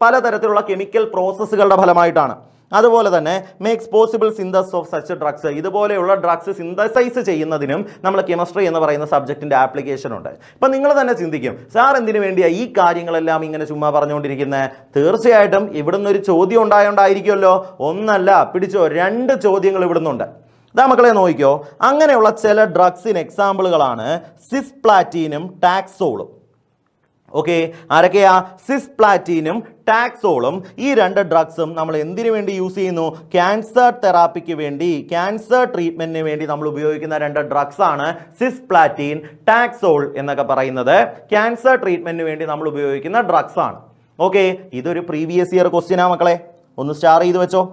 പലതരത്തിലുള്ള കെമിക്കൽ പ്രോസസ്സുകളുടെ ഫലമായിട്ടാണ്. അതുപോലെ തന്നെ makes possible synthesis of such drugs. ഇതുപോലെയുള്ള ഡ്രഗ്സ് സിന്തസൈസ് ചെയ്യുന്നതിനും നമ്മൾ കെമിസ്ട്രി എന്ന് പറയുന്ന സബ്ജക്റ്റിൻ്റെ ആപ്ലിക്കേഷൻ ഉണ്ട്. ഇപ്പം നിങ്ങൾ തന്നെ ചിന്തിക്കും, സാർ എന്തിനു വേണ്ടിയാണ് ഈ കാര്യങ്ങളെല്ലാം ഇങ്ങനെ ചുമ്മാ പറഞ്ഞുകൊണ്ടിരിക്കുന്നത്? തീർച്ചയായിട്ടും ഇവിടുന്ന് ഒരു ചോദ്യം ഉണ്ടായോണ്ടായിരിക്കുമല്ലോ. ഒന്നല്ല, പിടിച്ചോ, 2 ചോദ്യങ്ങൾ ഇവിടുന്നുണ്ട്. ഇതാ മക്കളെ നോക്കിക്കോ. അങ്ങനെയുള്ള ചില ഡ്രഗ്സിന് എക്സാമ്പിളുകളാണ് സിസ്പ്ലാറ്റീനും ടാക്സോളും. ഓക്കെ. ആരൊക്കെയാ? സിസ്പ്ലാറ്റീനും ടാക്സോളും. ഈ 2 ഡ്രഗ്സും നമ്മൾ എന്തിനു വേണ്ടി യൂസ് ചെയ്യുന്നു? ക്യാൻസർ തെറാപ്പിക്ക് വേണ്ടി, ക്യാൻസർ ട്രീറ്റ്മെന്റിന് വേണ്ടി നമ്മൾ ഉപയോഗിക്കുന്ന 2 ഡ്രഗ്സ് ആണ് സിസ്പ്ലാറ്റീൻ, ടാക്സോൾ എന്നൊക്കെ പറയുന്നത്. ക്യാൻസർ ട്രീറ്റ്മെന്റിന് വേണ്ടി നമ്മൾ ഉപയോഗിക്കുന്ന ഡ്രഗ്സ് ആണ്. ഓക്കെ. ഇതൊരു പ്രീവിയസ് ഇയർ ക്വസ്റ്റ്യനാ മക്കളെ, ഒന്ന് സ്റ്റാർ ചെയ്ത് വെച്ചോ.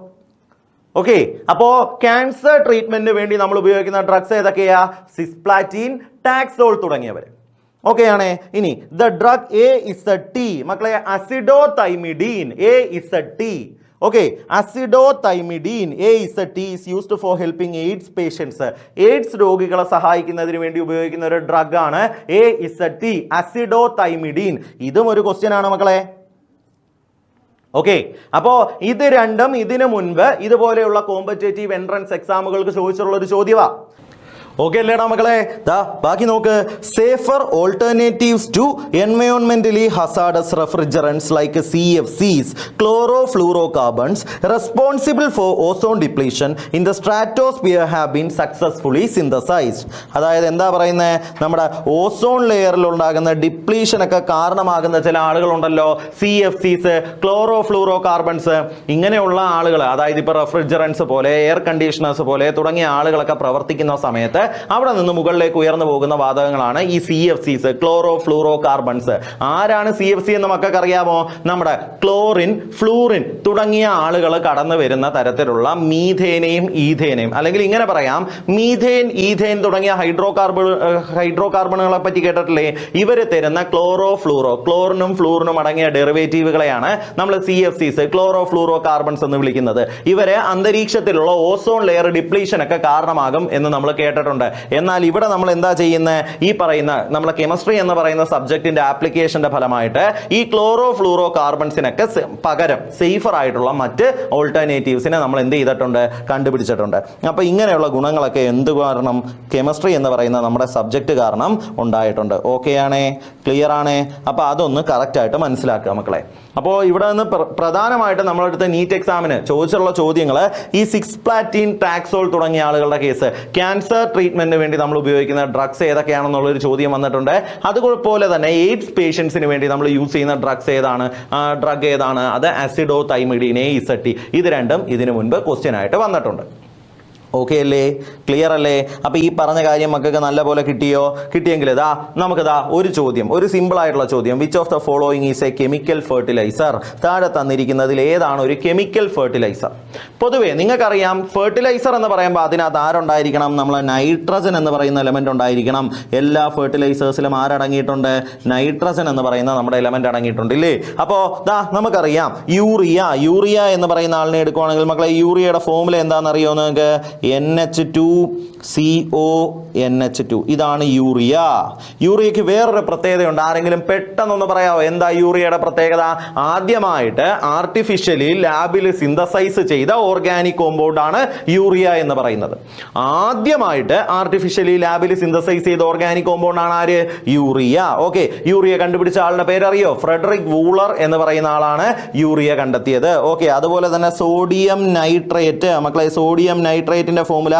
ഓക്കെ. അപ്പോൾ ക്യാൻസർ ട്രീറ്റ്മെന്റിന് വേണ്ടി നമ്മൾ ഉപയോഗിക്കുന്ന ഡ്രഗ്സ് ഏതൊക്കെയാ? സിസ്പ്ലാറ്റീൻ, ടാക്സോൾ തുടങ്ങിയവർ. ഓക്കെ ആണേ. ഇനി the drug A Z A T. മക്കളെ, azidothymidine, A Z A T. Okay. Azidothymidine, A Z A T, is used for helping AIDS patients. AIDS രോഗികളെ സഹായിക്കുന്നതിന് വേണ്ടി ഉപയോഗിക്കുന്ന ഒരു ഡ്രഗ് ആണ് A Z A T, azidothymidine. ഇതും ഒരു ക്വസ്റ്റ്യൻ ആണ് മക്കളെ. ഓക്കെ. അപ്പോൾ ഇത് രണ്ടും ഇതിനു മുൻപ് ഇതുപോലെയുള്ള കോമ്പറ്റേറ്റീവ് എൻട്രൻസ് എക്സാമുകൾക്ക് ചോദിച്ചിട്ടുള്ള ഒരു ചോദ്യമാണ്. ഓക്കെ അല്ലേടാ മക്കളെ? ബാക്കി നോക്ക്. സേഫർ ഓൾട്ടർനേറ്റീവ്സ് ടു എൻവയോൺമെന്റലി hazardous refrigerants like CFCs, chlorofluorocarbons responsible for ozone depletion in the stratosphere have been successfully synthesized. അതായത് എന്താ പറയുന്നത്? നമ്മുടെ ഓസോൺ ലെയറിൽ ഉണ്ടാകുന്ന ഡിപ്ലീഷനൊക്കെ കാരണമാകുന്ന ചില ആളുകളുണ്ടല്ലോ, CFCs, ക്ലോറോഫ്ലൂറോകാർബൺസ്, ഇങ്ങനെയുള്ള ആളുകൾ, അതായത് ഇപ്പോൾ റെഫ്രിജറൻസ് പോലെ, എയർ കണ്ടീഷണേഴ്സ് പോലെ തുടങ്ങിയ ആളുകളൊക്കെ പ്രവർത്തിക്കുന്ന സമയത്ത് അവിടെ നിന്ന് മുകളിലേക്ക് ഉയർന്നു പോകുന്ന വാതകങ്ങളാണ് ഈ CFCs, ക്ലോറോഫ്ലൂറോകാർബൺസ്. ആരാണ് CFC എന്ന് മക്കൾക്ക് അറിയാമോ? നമ്മുടെ ക്ലോറിൻ, ഫ്ലൂറിൻ തുടങ്ങിയ ആളുകൾ കടന്നു വരുന്ന തരത്തിലുള്ള മീഥേനെയും ഈഥേനെയും, അല്ലെങ്കിൽ ഇങ്ങനെ പറയാം, മീഥേൻ, ഈഥേൻ തുടങ്ങിയ ഹൈഡ്രോകാർബണുകളെ പറ്റി കേട്ടിട്ടില്ലേ? ഇവർ തരുന്ന ക്ലോറിനും ഫ്ലൂറിനും അടങ്ങിയ ഡെറിവേറ്റീവുകളെയാണ് നമ്മൾ CFCs, ക്ലോറോഫ്ലൂറോകാർബൺസ് എന്ന് വിളിക്കുന്നത്. ഇവരെ അന്തരീക്ഷത്തിലുള്ള ഓസോൺ ലെയർ ഡിപ്ലീഷൻ ഒക്കെ കാരണമാകും എന്ന് നമ്മൾ കേട്ടിട്ടുണ്ട്. എന്നാൽ ഇവിടെ നമ്മൾ എന്താ ചെയ്യുന്നത്? ഈ പറയുന്ന നമ്മളെ കെമിസ്ട്രി എന്ന് പറയുന്ന സബ്ജക്റ്റിന്റെ ആപ്ലിക്കേഷന്റെ ഫലമായിട്ട് ഈ ക്ലോറോഫ്ലൂറോ കാർബൺസിനൊക്കെ പകരം സേഫർ ആയിട്ടുള്ള മറ്റ് ഓൾട്ടർനേറ്റീവ്സിനെ നമ്മൾ എന്ത് ചെയ്തിട്ടുണ്ട്? കണ്ടുപിടിച്ചിട്ടുണ്ട്. അപ്പോൾ ഇങ്ങനെയുള്ള ഗുണങ്ങളൊക്കെ എന്ത് കാരണം? കെമിസ്ട്രി എന്ന് പറയുന്ന നമ്മുടെ സബ്ജക്റ്റ് കാരണം ഉണ്ടായിട്ടുണ്ട്. ഓക്കെ ആണേ? ക്ലിയർ ആണേ? അപ്പോൾ അതൊന്ന് കറക്റ്റായിട്ട് മനസ്സിലാക്കുക മക്കളെ. അപ്പോൾ ഇവിടെ നിന്ന് പ്രധാനമായിട്ട് നമ്മളെടുത്ത നീറ്റ് എക്സാമിന് ചോദിച്ചുള്ള ചോദ്യങ്ങൾ ഈ സിസ്പ്ലാറ്റീൻ, ടാക്സോൾ തുടങ്ങിയ ആളുകളുടെ കേസ്, ക്യാൻസർ ട്രീറ്റ്മെന്റിന് വേണ്ടി നമ്മൾ ഉപയോഗിക്കുന്ന ഡ്രഗ്സ് ഏതൊക്കെയാണെന്നുള്ളൊരു ചോദ്യം വന്നിട്ടുണ്ട്. അതുപോലെ തന്നെ എയ്ഡ്സ് പേഷ്യൻസിന് വേണ്ടി നമ്മൾ യൂസ് ചെയ്യുന്ന ഡ്രഗ് ഏതാണ്? അത് അസിഡോതൈമിഡീൻ, എ ഇസ് എ ടി. ഇത് രണ്ടും ഇതിനു മുൻപ് ക്വസ്റ്റ്യൻ ആയിട്ട് വന്നിട്ടുണ്ട്. ഓക്കെ അല്ലേ? ക്ലിയർ അല്ലേ? അപ്പോൾ ഈ പറഞ്ഞ കാര്യം മക്കൾക്ക് നല്ലപോലെ കിട്ടിയെങ്കിൽ നമുക്കിതാ ഒരു ചോദ്യം, ഒരു സിമ്പിൾ ആയിട്ടുള്ള ചോദ്യം. Which of the following is A chemical fertiliser? താഴെ തന്നിരിക്കുന്നതിൽ ഏതാണ് ഒരു കെമിക്കൽ ഫെർട്ടിലൈസർ? പൊതുവേ നിങ്ങൾക്കറിയാം, ഫെർട്ടിലൈസർ എന്ന് പറയുമ്പോൾ അതിനകത്ത് ആരുണ്ടായിരിക്കണം? നമ്മൾ നൈട്രജൻ എന്ന് പറയുന്ന എലമെന്റ് ഉണ്ടായിരിക്കണം. എല്ലാ ഫെർട്ടിലൈസേഴ്സിലും ആരടങ്ങിയിട്ടുണ്ട്? നൈട്രജൻ എന്ന് പറയുന്ന നമ്മുടെ എലമെന്റ് അടങ്ങിയിട്ടുണ്ട് ഇല്ലേ? അപ്പോൾ നമുക്കറിയാം യൂറിയ എന്ന് പറയുന്ന ആളിനെ എടുക്കുവാണെങ്കിൽ മക്കളെ, യൂറിയയുടെ ഫോമുല എന്താണെന്ന് അറിയോ നിങ്ങൾക്ക്? NH2CONH2. ഇതാണ് യൂറിയ. യൂറിയക്ക് വേറൊരു പ്രത്യേകതയുണ്ട്. ആരെങ്കിലും പെട്ടെന്നൊന്ന് പറയാമോ എന്താ യൂറിയയുടെ പ്രത്യേകത? ആദ്യമായിട്ട് ആർട്ടിഫിഷ്യലി ലാബിൽ സിന്തസൈസ് ചെയ്ത ഓർഗാനിക് കോമ്പൗണ്ട് ആണ് യൂറിയ എന്ന് പറയുന്നത്. ആദ്യമായിട്ട് ആർട്ടിഫിഷ്യലി ലാബിൽ സിന്തസൈസ് ചെയ്ത ഓർഗാനിക് കോമ്പൗണ്ട് ആണ് ആര്? യൂറിയ. ഓക്കെ, യൂറിയ കണ്ടുപിടിച്ച ആളുടെ പേരറിയോ? ഫ്രെഡറിക് വൂളർ എന്ന് പറയുന്ന ആളാണ് യൂറിയ കണ്ടെത്തിയത്. ഓക്കെ, അതുപോലെ തന്നെ സോഡിയം നൈട്രേറ്റ്. മക്കളെ, സോഡിയം നൈട്രേറ്റിന്റെ formula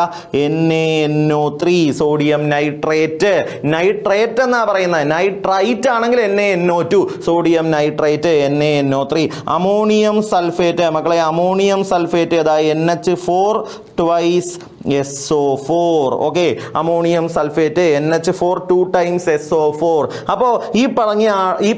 NaNO3. Sodium nitrate, nitrate എന്നാ പറയുന്നത്. നൈട്രൈറ്റ് ആണെങ്കിൽ NaNO2. Sodium nitrate NaNO3. Ammonium sulphate. മക്കളെ, അമോണിയം സൾഫേറ്റ് ഏതാ? NH4 twice SO4. Okay, ammonium sulphate NH4 2 times SO4. അപ്പോൾ ഈ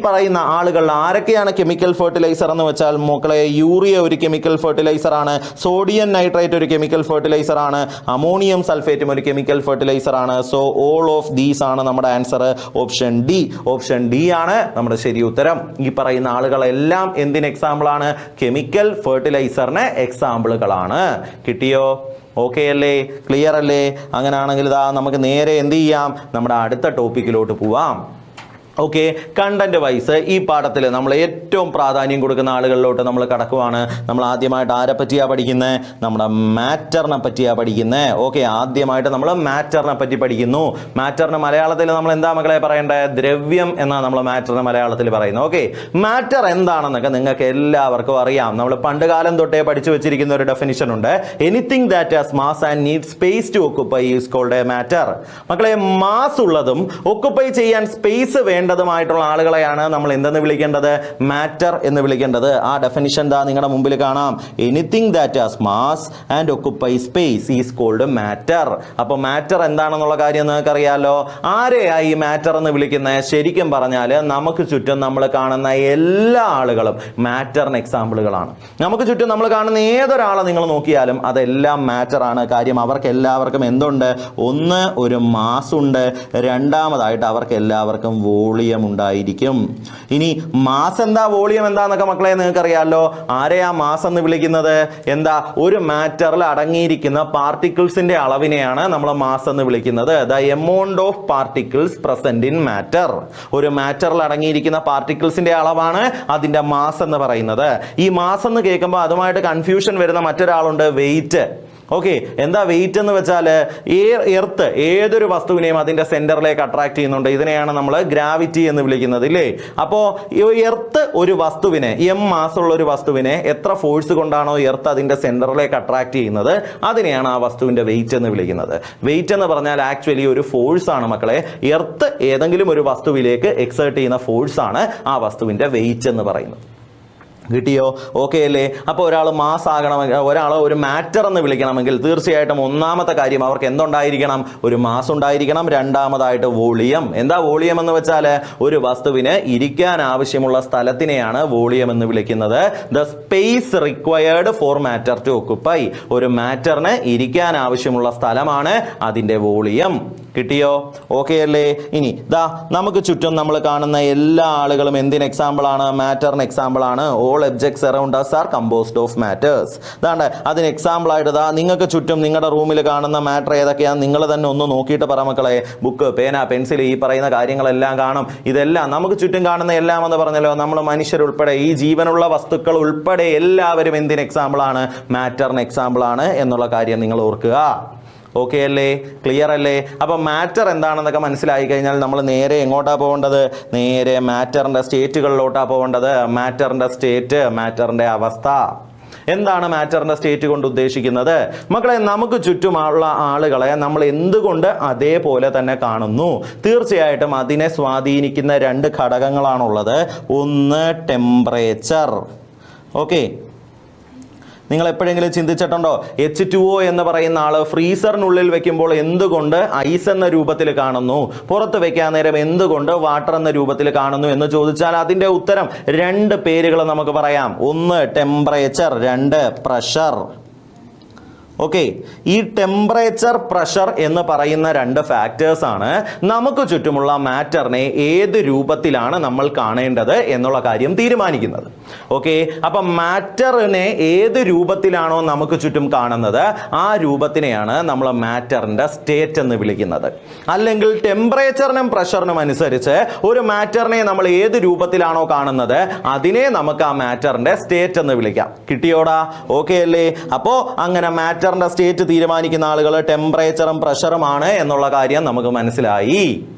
പറയുന്ന ആളുകളിൽ ആരൊക്കെയാണ് കെമിക്കൽ ഫെർട്ടിലൈസർ എന്ന് വെച്ചാൽ മക്കളെ, യൂറിയ ഒരു കെമിക്കൽ ഫെർട്ടിലൈസർ ആണ്, സോഡിയം നൈട്രേറ്റ് ഒരു കെമിക്കൽ ഫെർട്ടിലൈസർ ആണ്, അമോണിയം സൾഫേറ്റും ഒരു കെമിക്കൽ ഫെർട്ടിലൈസർ ആണ്. സോ ഓൾ ഓഫ് ദീസ് ആണ് നമ്മുടെ answer. Option D. Option D ആണ് നമ്മുടെ ശരി ഉത്തരം. ഈ പറയുന്ന ആളുകളെല്ലാം എന്തിന് എക്സാമ്പിൾ ആണ്? കെമിക്കൽ ഫെർട്ടിലൈസറിന് എക്സാമ്പിളുകളാണ്. കിട്ടിയോ? ഓക്കെ അല്ലേ? ക്ലിയർ അല്ലേ? അങ്ങനെയാണെങ്കിൽ ഇതാ നമുക്ക് നേരെ എന്ത് ചെയ്യാം? നമ്മുടെ അടുത്ത ടോപ്പിക്കിലോട്ട് പോവാം. ഓക്കെ, കണ്ടന്റ് വൈസ് ഈ പാഠത്തിൽ നമ്മൾ ഏറ്റവും പ്രാധാന്യം കൊടുക്കുന്ന ആളുകളിലോട്ട് നമ്മൾ കടക്കുവാണ്. നമ്മൾ ആദ്യമായിട്ട് ആരെ പറ്റിയാണ് പഠിക്കുന്നത്? നമ്മുടെ മാറ്ററിനെ പറ്റിയാണ് പഠിക്കുന്നത്. ഓക്കെ, ആദ്യമായിട്ട് നമ്മൾ മാറ്ററിനെ പറ്റി പഠിക്കുന്നു. മാറ്ററിന് മലയാളത്തിൽ നമ്മൾ എന്താ മക്കളെ പറയേണ്ടത്? ദ്രവ്യം എന്നാണ് നമ്മൾ മാറ്ററിന് മലയാളത്തിൽ പറയുന്നത്. ഓക്കെ, മാറ്റർ എന്താണെന്നൊക്കെ നിങ്ങൾക്ക് എല്ലാവർക്കും അറിയാം. നമ്മൾ പണ്ട് കാലം തൊട്ടേ പഠിച്ചു വെച്ചിരിക്കുന്ന ഒരു ഡെഫിനിഷൻ ഉണ്ട്. Anything that has mass and need space to occupy is called a matter. മക്കളെ, മാസ് ഉള്ളതും ഒക്കുപ്പൈ ചെയ്യാൻ സ്പേസ് ണ്ടതുമായിട്ടുള്ള ആളുകളെയാണ് നമ്മൾ എന്തെന്ന് വിളിക്കേണ്ടത്? മാറ്റർ എന്ന് വിളിക്കേണ്ടത്. ആ ഡെഫിനിഷൻ ദാ നിങ്ങളുടെ മുമ്പിൽ കാണാം. Anything that has mass and occupy space is called matter. അപ്പോൾ മാറ്റർ എന്താണെന്നുള്ള കാര്യം നിങ്ങൾക്ക് അറിയാലോ. ആരെയാ ഈ മാറ്റർ എന്ന് വിളിക്കുന്നത്? ശരിക്കും പറഞ്ഞാൽ നമുക്ക് ചുറ്റും നമ്മൾ കാണുന്ന എല്ലാ ആളുകളും മാറ്ററിന് എക്സാമ്പിളുകളാണ്. നമുക്ക് ചുറ്റും നമ്മൾ കാണുന്ന ഏതൊരാളെ നിങ്ങൾ നോക്കിയാലും അതെല്ലാം മാറ്റർ ആണ്. കാര്യം അവർക്ക് എല്ലാവർക്കും എന്തുണ്ട്? ഒന്ന്, ഒരു മാസ് ഉണ്ട്. രണ്ടാമതായിട്ട് അവർക്ക് എല്ലാവർക്കും വോളിയം ഉണ്ടായിരിക്കും. ഇനി മാസ് എന്താ, വോളിയം എന്താന്നൊക്കെ മക്കളെ നിങ്ങൾക്ക് അറിയാമല്ലോ. ആരെയാ മാസ് എന്ന് വിളിക്കുന്നത്? എന്താ? ഒരു മാറ്ററിൽ അടങ്ങിയിരിക്കുന്ന പാർട്ടിക്കിൾസിന്റെ അളവിനെയാണ് നമ്മൾ മാസ് എന്ന് വിളിക്കുന്നത്. The amount of particles present in matter. ഒരു മാറ്ററിൽ അടങ്ങിയിരിക്കുന്ന പാർട്ടിക്കിൾസിന്റെ അളവാണ് അതിന്റെ മാസ് എന്ന് പറയുന്നത്. ഈ മാസ് എന്ന് കേൾക്കുമ്പോൾ അതുമായിട്ട് കൺഫ്യൂഷൻ വരുന്ന മറ്റൊരാളുണ്ട്, വെയിറ്റ്. ഓക്കെ, എന്താ വെയിറ്റ് എന്ന് വെച്ചാൽ എർത്ത് ഏതൊരു വസ്തുവിനെയും അതിൻ്റെ സെന്ററിലേക്ക് അട്രാക്ട് ചെയ്യുന്നുണ്ട്. ഇതിനെയാണ് നമ്മൾ ഗ്രാവിറ്റി എന്ന് വിളിക്കുന്നത്, ഇല്ലേ? അപ്പോൾ എർത്ത് ഒരു വസ്തുവിനെ, മാസ് ഉള്ള ഒരു വസ്തുവിനെ എത്ര ഫോഴ്സ് കൊണ്ടാണോ എർത്ത് അതിൻ്റെ സെന്ററിലേക്ക് അട്രാക്ട് ചെയ്യുന്നത് അതിനെയാണ് ആ വസ്തുവിൻ്റെ വെയിറ്റ് എന്ന് വിളിക്കുന്നത്. വെയിറ്റ് എന്ന് പറഞ്ഞാൽ ആക്ച്വലി ഒരു ഫോഴ്സ് ആണ് മക്കളെ. എർത്ത് ഏതെങ്കിലും ഒരു വസ്തുവിലേക്ക് എക്സേർട്ട് ചെയ്യുന്ന ഫോഴ്സ് ആണ് ആ വസ്തുവിൻ്റെ വെയിറ്റ് എന്ന് പറയുന്നത്. കിട്ടിയോ? ഓക്കെ അല്ലേ? അപ്പോൾ ഒരാൾ മാസ് ആകണമെങ്കിൽ, ഒരാൾ ഒരു മാറ്റർ എന്ന് വിളിക്കണമെങ്കിൽ തീർച്ചയായിട്ടും ഒന്നാമത്തെ കാര്യം അവർക്ക് എന്തുണ്ടായിരിക്കണം? ഒരു മാസ് ഉണ്ടായിരിക്കണം. രണ്ടാമതായിട്ട് വോളിയം. എന്താ വോളിയം എന്ന് വെച്ചാൽ ഒരു വസ്തുവിന് ഇരിക്കാൻ ആവശ്യമുള്ള സ്ഥലത്തിനെയാണ് വോളിയം എന്ന് വിളിക്കുന്നത്. The space required for matter to occupy. ഒരു മാറ്ററിന് ഇരിക്കാൻ ആവശ്യമുള്ള സ്ഥലമാണ് അതിൻ്റെ വോളിയം. കിട്ടിയോ? ഓക്കെ അല്ലേ? ഇനി ദാ നമുക്ക് ചുറ്റും നമ്മൾ കാണുന്ന എല്ലാ ആളുകളും എന്തിന് എക്സാമ്പിൾ ആണ്? മാറ്ററിന് എക്സാമ്പിൾ ആണ്. All objects around us are composed of matters. അതാണ്ട് അതിന് എക്സാമ്പിൾ ആയിട്ട് ദാ നിങ്ങൾക്ക് ചുറ്റും നിങ്ങളുടെ റൂമിൽ കാണുന്ന മാറ്റർ ഏതൊക്കെയാണ് നിങ്ങൾ തന്നെ ഒന്ന് നോക്കിയിട്ട് പറ മക്കളെ. ബുക്ക്, പേന, പെൻസിൽ, ഈ പറയുന്ന കാര്യങ്ങളെല്ലാം കാണും. ഇതെല്ലാം നമുക്ക് ചുറ്റും കാണുന്ന എല്ലാം എന്ന് പറഞ്ഞല്ലോ, നമ്മൾ മനുഷ്യരുൾപ്പെടെ ഈ ജീവനുള്ള വസ്തുക്കൾ ഉൾപ്പെടെ എല്ലാവരും എന്തിന് എക്സാമ്പിൾ ആണ്? മാറ്ററിന് എക്സാമ്പിൾ ആണ് എന്നുള്ള കാര്യം നിങ്ങൾ ഓർക്കുക. ഓക്കെ അല്ലേ? ക്ലിയർ അല്ലേ? അപ്പം മാറ്റർ എന്താണെന്നൊക്കെ മനസ്സിലായി കഴിഞ്ഞാൽ നമ്മൾ നേരെ എങ്ങോട്ടാണ് പോകേണ്ടത്? നേരെ മാറ്ററിൻ്റെ സ്റ്റേറ്റുകളിലോട്ടാണ് പോകേണ്ടത്. മാറ്ററിൻ്റെ സ്റ്റേറ്റ്, മാറ്ററിൻ്റെ അവസ്ഥ. എന്താണ് മാറ്ററിൻ്റെ സ്റ്റേറ്റ് കൊണ്ട് ഉദ്ദേശിക്കുന്നത്? മക്കളെ, നമുക്ക് ചുറ്റുമുള്ള ആളുകളെ നമ്മൾ എന്തുകൊണ്ട് അതേപോലെ തന്നെ കാണുന്നു? തീർച്ചയായിട്ടും അതിനെ സ്വാധീനിക്കുന്ന രണ്ട് ഘടകങ്ങളാണുള്ളത്. ഒന്ന് ടെമ്പറേച്ചർ. ഓക്കെ, നിങ്ങൾ എപ്പോഴെങ്കിലും ചിന്തിച്ചിട്ടുണ്ടോ? H2O എന്ന് പറയുന്ന ആള് ഫ്രീസറിനുള്ളിൽ വെക്കുമ്പോൾ എന്തുകൊണ്ട് ഐസ് എന്ന രൂപത്തിൽ കാണുന്നു, പുറത്ത് വെക്കാൻ നേരം എന്തുകൊണ്ട് വാട്ടർ എന്ന രൂപത്തിൽ കാണുന്നു എന്ന് ചോദിച്ചാൽ അതിൻ്റെ ഉത്തരം രണ്ട് പേരുകൾ നമുക്ക് പറയാം. ഒന്ന് ടെമ്പറേച്ചർ, രണ്ട് പ്രഷർ. ഓക്കെ, ഈ ടെമ്പറേച്ചർ, പ്രഷർ എന്ന് പറയുന്ന രണ്ട് ഫാക്ടേഴ്സ് ആണ് നമുക്ക് ചുറ്റുമുള്ള മാറ്ററിനെ ഏത് രൂപത്തിലാണ് നമ്മൾ കാണേണ്ടത് എന്നുള്ള കാര്യം തീരുമാനിക്കുന്നത്. ഓക്കെ, അപ്പം മാറ്ററിനെ ഏത് രൂപത്തിലാണോ നമുക്ക് ചുറ്റും കാണുന്നത് ആ രൂപത്തിനെയാണ് നമ്മൾ മാറ്ററിന്റെ സ്റ്റേറ്റ് എന്ന് വിളിക്കുന്നത്. അല്ലെങ്കിൽ ടെമ്പറേച്ചറിനും പ്രഷറിനും അനുസരിച്ച് ഒരു മാറ്ററിനെ നമ്മൾ ഏത് രൂപത്തിലാണോ കാണുന്നത് അതിനെ നമുക്ക് ആ മാറ്ററിന്റെ സ്റ്റേറ്റ് എന്ന് വിളിക്കാം. കിട്ടിയോടാ? ഓക്കെ അല്ലേ? അപ്പോ അങ്ങനെ മാറ്ററിന്റെ സ്റ്റേറ്റ് തീരുമാനിക്കുന്ന ആളുകൾ ടെമ്പറേച്ചറും പ്രഷറുമാണ് എന്നുള്ള കാര്യം നമുക്ക് മനസ്സിലായി.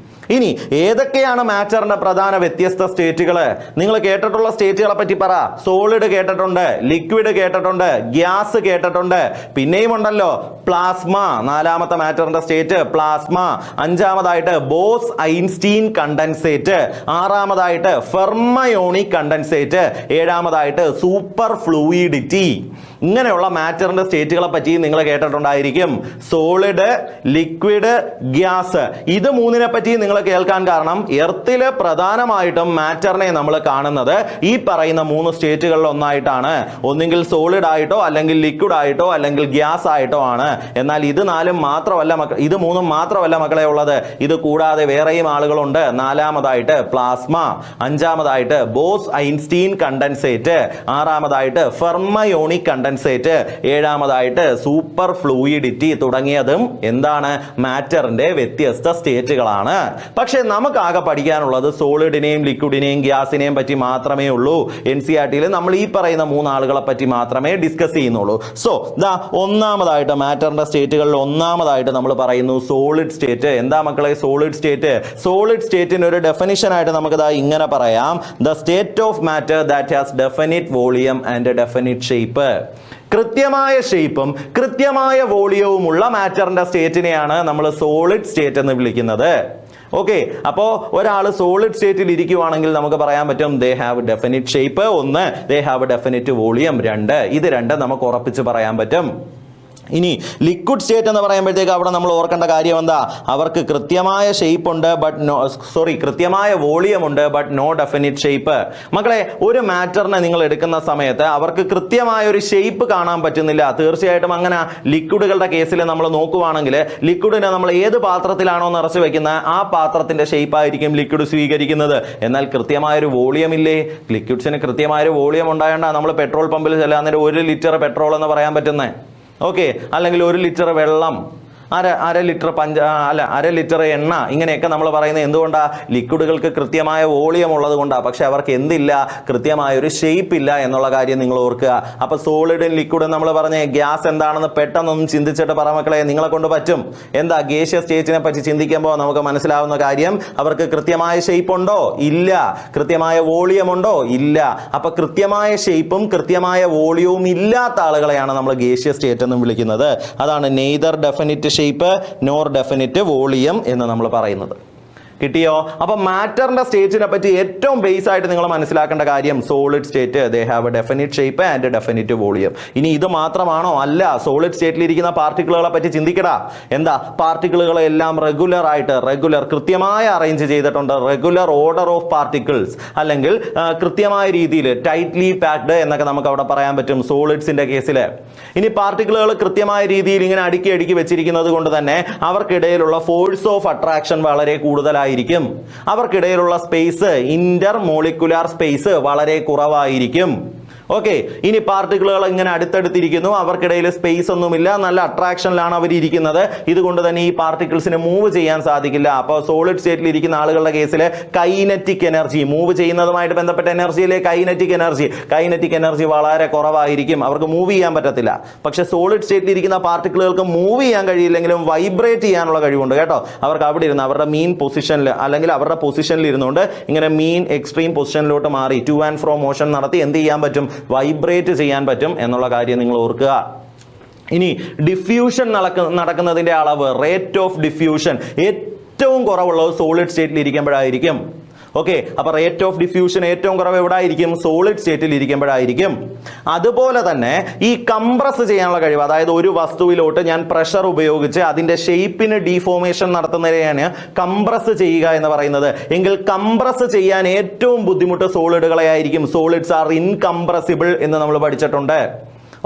ഇനി ഏതൊക്കെയാണ് മാറ്ററിന്റെ പ്രധാന വ്യത്യസ്ത സ്റ്റേറ്റുകൾ? നിങ്ങൾ കേട്ടിട്ടുള്ള സ്റ്റേറ്റുകളെ പറ്റി പറ. സോളിഡ് കേട്ടിട്ടുണ്ട്, ലിക്വിഡ് കേട്ടിട്ടുണ്ട്, ഗ്യാസ് കേട്ടിട്ടുണ്ട്, പിന്നെയും ഉണ്ടല്ലോ പ്ലാസ്മ, നാലാമത്തെ മാറ്ററിന്റെ സ്റ്റേറ്റ് പ്ലാസ്മ, അഞ്ചാമതായിട്ട് ബോസ് ഐൻസ്റ്റീൻ കണ്ടൻസേറ്റ്, ആറാമതായിട്ട് ഫെർമയോണിക് കണ്ടൻസേറ്റ്, ഏഴാമതായിട്ട് സൂപ്പർ ഫ്ലൂയിഡിറ്റി. ഇങ്ങനെയുള്ള മാറ്ററിന്റെ സ്റ്റേറ്റുകളെ പറ്റി നിങ്ങൾ കേട്ടിട്ടുണ്ടായിരിക്കും. സോളിഡ്, ലിക്വിഡ്, ഗ്യാസ്, ഇത് മൂന്നിനെ പറ്റി നിങ്ങൾ കേൾക്കാൻ കാരണം എർത്തില് പ്രധാനമായിട്ടും മാറ്ററിനെ നമ്മൾ കാണുന്നത് ഈ പറയുന്ന മൂന്ന് സ്റ്റേറ്റുകളിൽ ഒന്നായിട്ടാണ്. ഒന്നുകിൽ സോളിഡ് ആയിട്ടോ അല്ലെങ്കിൽ ലിക്വിഡ് ആയിട്ടോ അല്ലെങ്കിൽ ഗ്യാസ് ആയിട്ടോ ആണ്. എന്നാൽ ഇത് ഇത് മൂന്നും മാത്രമല്ല മക്കളെ ഉള്ളത്. ഇത് കൂടാതെ വേറെയും ആളുകളുണ്ട്. നാലാമതായിട്ട് പ്ലാസ്മ, അഞ്ചാമതായിട്ട് ബോസ് ഐൻസ്റ്റീൻ കണ്ടൻസേറ്റ്, ആറാമതായിട്ട് ഫെർമയോണിക് കണ്ടൻസേറ്റ്, ഏഴാമതായിട്ട് സൂപ്പർ ഫ്ലൂയിഡിറ്റി തുടങ്ങിയതും എന്താണ്? മാറ്ററിന്റെ വ്യത്യസ്ത സ്റ്റേറ്റുകളാണ്. പക്ഷെ നമുക്ക് ആകെ പഠിക്കാനുള്ളത് സോളിഡിനെയും ലിക്വിഡിനെയും ഗ്യാസിനെയും പറ്റി മാത്രമേ ഉള്ളൂ. NCERT-യിൽ നമ്മൾ ഈ പറയുന്ന മൂന്നാളുകളെ പറ്റി മാത്രമേ ഡിസ്കസ് ചെയ്യുന്നുള്ളൂ. സോ ഒന്നാമതായിട്ട് മാറ്ററിന്റെ സ്റ്റേറ്റുകളിൽ ഒന്നാമതായിട്ട് നമ്മൾ പറയുന്നു സോളിഡ് സ്റ്റേറ്റ്. എന്താ മക്കളെ സോളിഡ് സ്റ്റേറ്റ്? സോളിഡ് സ്റ്റേറ്റിന് ഒരു ഡെഫിനിഷൻ ആയിട്ട് നമുക്ക് ഇങ്ങനെ പറയാം: the state of matter that has definite volume and definite shape. കൃത്യമായ ഷേപ്പും കൃത്യമായ വോളിയവുമുള്ള മാറ്ററിന്റെ സ്റ്റേറ്റിനെയാണ് നമ്മൾ സോളിഡ് സ്റ്റേറ്റ് എന്ന് വിളിക്കുന്നത്. ഓക്കെ, അപ്പോൾ ഒരാൾ സോളിഡ് സ്റ്റേറ്റിൽ ഇരിക്കുവാണെങ്കിൽ നമുക്ക് പറയാൻ പറ്റും ദേ ഹാവ് ഡെഫിനിറ്റ് ഷേപ്പ്, ഒന്ന് ദേ ഹാവ് ഡെഫിനിറ്റ് വോളിയം, രണ്ട്. ഇത് രണ്ട് നമുക്ക് ഉറപ്പിച്ച് പറയാൻ പറ്റും. ഇനി ലിക്വിഡ് സ്റ്റേറ്റ് എന്ന് പറയുമ്പോഴത്തേക്ക് അവിടെ നമ്മൾ ഓർക്കേണ്ട കാര്യം എന്താ? അവർക്ക് കൃത്യമായ ഷേപ്പ് ഉണ്ട് കൃത്യമായ വോളിയം ഉണ്ട് ബട്ട് നോ ഡെഫിനിറ്റ് ഷേപ്പ്. മക്കളെ, ഒരു മാറ്ററിനെ നിങ്ങൾ എടുക്കുന്ന സമയത്ത് അവർക്ക് കൃത്യമായ ഒരു ഷേപ്പ് കാണാൻ പറ്റുന്നില്ല. തീർച്ചയായിട്ടും അങ്ങനെ ലിക്വിഡുകളുടെ കേസിൽ നമ്മൾ നോക്കുവാണെങ്കിൽ ലിക്വിഡിനെ നമ്മൾ ഏത് പാത്രത്തിലാണോ നിറച്ച് വെക്കുന്നത് ആ പാത്രത്തിന്റെ ഷേപ്പ് ആയിരിക്കും ലിക്വിഡ് സ്വീകരിക്കുന്നത്. എന്നാൽ കൃത്യമായൊരു വോളിയം ഇല്ലേ? ലിക്വിഡ്സിന് കൃത്യമായൊരു വോളിയം ഉണ്ടായതുകൊണ്ടാണ് നമ്മൾ പെട്രോൾ പമ്പിൽ ചെല്ലാൻ 1 ലിറ്റർ പെട്രോൾ എന്ന് പറയാൻ പറ്റുന്നത്. ഓക്കെ, അല്ലെങ്കിൽ 1 ലിറ്റർ വെള്ളം, അര ലിറ്റർ എണ്ണ, ഇങ്ങനെയൊക്കെ നമ്മൾ പറയുന്നത് എന്തുകൊണ്ടാ? ലിക്വിഡുകൾക്ക് കൃത്യമായ വോളിയം ഉള്ളത് കൊണ്ടാണ്. പക്ഷെ അവർക്ക് എന്തില്ല? കൃത്യമായ ഒരു ഷേപ്പ് ഇല്ല എന്നുള്ള കാര്യം നിങ്ങൾ ഓർക്കുക. അപ്പൊ സോളിഡും ലിക്വിഡും നമ്മൾ പറഞ്ഞ ഗ്യാസ് എന്താണെന്ന് പെട്ടെന്നൊന്നും ചിന്തിച്ചിട്ട് പറ മക്കളെ, നിങ്ങളെ കൊണ്ട് പറ്റും. എന്താ ഗേഷ്യസ് സ്റ്റേറ്റിനെ പറ്റി ചിന്തിക്കുമ്പോൾ നമുക്ക് മനസ്സിലാവുന്ന കാര്യം, അവർക്ക് കൃത്യമായ ഷേപ്പ് ഉണ്ടോ? ഇല്ല. കൃത്യമായ വോളിയം ഉണ്ടോ? ഇല്ല. അപ്പൊ കൃത്യമായ ഷേപ്പും കൃത്യമായ വോളിയവും ഇല്ലാത്ത ആളുകളെയാണ് നമ്മൾ ഗേഷ്യസ് സ്റ്റേറ്റ് എന്ന് വിളിക്കുന്നത്. അതാണ് neither definite shape nor definite volume എന്ന് നമ്മൾ പറയുന്നത്. കിട്ടിയോ? അപ്പൊ മാറ്ററിന്റെ സ്റ്റേറ്റിനെ പറ്റി ഏറ്റവും ബേസ് ആയിട്ട് നിങ്ങൾ മനസ്സിലാക്കേണ്ട കാര്യം solid state they have a definite shape and definite volume. ഇനി ഇത് മാത്രമാണോ? അല്ല. സോളിഡ് സ്റ്റേറ്റിൽ ഇരിക്കുന്ന പാർട്ടിക്കിളുകളെ പറ്റി ചിന്തിക്കടാ. എന്താ? പാർട്ടിക്കിളുകളെല്ലാം റെഗുലർ കൃത്യമായി അറേഞ്ച് ചെയ്തിട്ടുണ്ട്. റെഗുലർ ഓർഡർ ഓഫ് പാർട്ടിക്കിൾസ്, അല്ലെങ്കിൽ കൃത്യമായ രീതിയിൽ ടൈറ്റ്ലി പാക്ഡ് എന്നൊക്കെ നമുക്ക് അവിടെ പറയാൻ പറ്റും സോളിഡ്സിന്റെ കേസിൽ. ഇനി പാർട്ടിക്കിളുകൾ കൃത്യമായ രീതിയിൽ ഇങ്ങനെ അടുക്കി വെച്ചിരിക്കുന്നത് കൊണ്ട് തന്നെ അവർക്കിടയിലുള്ള ഫോഴ്സ് ഓഫ് അട്രാക്ഷൻ വളരെ കൂടുതലായി. അവർക്കിടയിലുള്ള സ്പേസ്, ഇന്റർ മോളിക്കുലാർ സ്പേസ് വളരെ കുറവായിരിക്കും. ഓക്കെ, ഇനി പാർട്ടിക്കിളുകൾ ഇങ്ങനെ അടുത്തടുത്തിരിക്കുന്നു, അവർക്കിടയിൽ സ്പേസ് ഒന്നുമില്ല, നല്ല അട്രാക്ഷനിലാണ് അവർ ഇരിക്കുന്നത്. ഇതുകൊണ്ട് തന്നെ ഈ പാർട്ടിക്കിൾസിന് മൂവ് ചെയ്യാൻ സാധിക്കില്ല. അപ്പോൾ സോളിഡ് സ്റ്റേറ്റിൽ ഇരിക്കുന്ന ആളുകളുടെ കേസിൽ കൈനറ്റിക് എനർജി, മൂവ് ചെയ്യുന്നതുമായിട്ട് ബന്ധപ്പെട്ട എനർജിയിലെ കൈനറ്റിക് എനർജി വളരെ കുറവായിരിക്കും. അവർക്ക് മൂവ് ചെയ്യാൻ പറ്റത്തില്ല. പക്ഷെ സോളിഡ് സ്റ്റേറ്റിൽ ഇരിക്കുന്ന പാർട്ടിക്കിളുകൾക്ക് മൂവ് ചെയ്യാൻ കഴിയില്ലെങ്കിലും വൈബ്രേറ്റ് ചെയ്യാനുള്ള കഴിവുണ്ട് കേട്ടോ. അവർക്ക് അവിടെ ഇരുന്ന് അവരുടെ മീൻ പൊസിഷനിൽ അല്ലെങ്കിൽ അവരുടെ പൊസിഷനിൽ ഇരുന്നുകൊണ്ട് ഇങ്ങനെ മീൻ എക്സ്ട്രീം പൊസിഷനിലോട്ട് മാറി ടു ആൻഡ് ഫ്രോ മോഷൻ നടത്തി എന്ത് ചെയ്യാൻ പറ്റും? വൈബ്രേറ്റ് ചെയ്യാൻ പറ്റും എന്നുള്ള കാര്യം നിങ്ങൾ ഓർക്കുക. ഇനി ഡിഫ്യൂഷൻ നടക്കുന്നതിന്റെ അളവ്, റേറ്റ് ഓഫ് ഡിഫ്യൂഷൻ ഏറ്റവും കുറവുള്ളത് സോളിഡ് സ്റ്റേറ്റിൽ ഇരിക്കുമ്പോഴായിരിക്കും. ഓക്കെ, അപ്പൊ റേറ്റ് ഓഫ് ഡിഫ്യൂഷൻ ഏറ്റവും കുറവ് എവിടായിരിക്കും? സോളിഡ് സ്റ്റേറ്റിൽ ഇരിക്കുമ്പോഴായിരിക്കും. അതുപോലെ തന്നെ ഈ കംപ്രസ് ചെയ്യാനുള്ള കഴിവ്, അതായത് ഒരു വസ്തുവിലോട്ട് ഞാൻ പ്രഷർ ഉപയോഗിച്ച് അതിന്റെ ഷേപ്പിന് ഡീഫോർമേഷൻ നടത്തുന്നതിനെയാണ് കംപ്രസ് ചെയ്യുക എന്ന് പറയുന്നത്. എങ്കിൽ കംപ്രസ് ചെയ്യാൻ ഏറ്റവും ബുദ്ധിമുട്ട് സോളിഡുകളെ ആയിരിക്കും. സോളിഡ്സ് ആർ ഇൻകംപ്രസിബിൾ എന്ന് നമ്മൾ പഠിച്ചിട്ടുണ്ട്.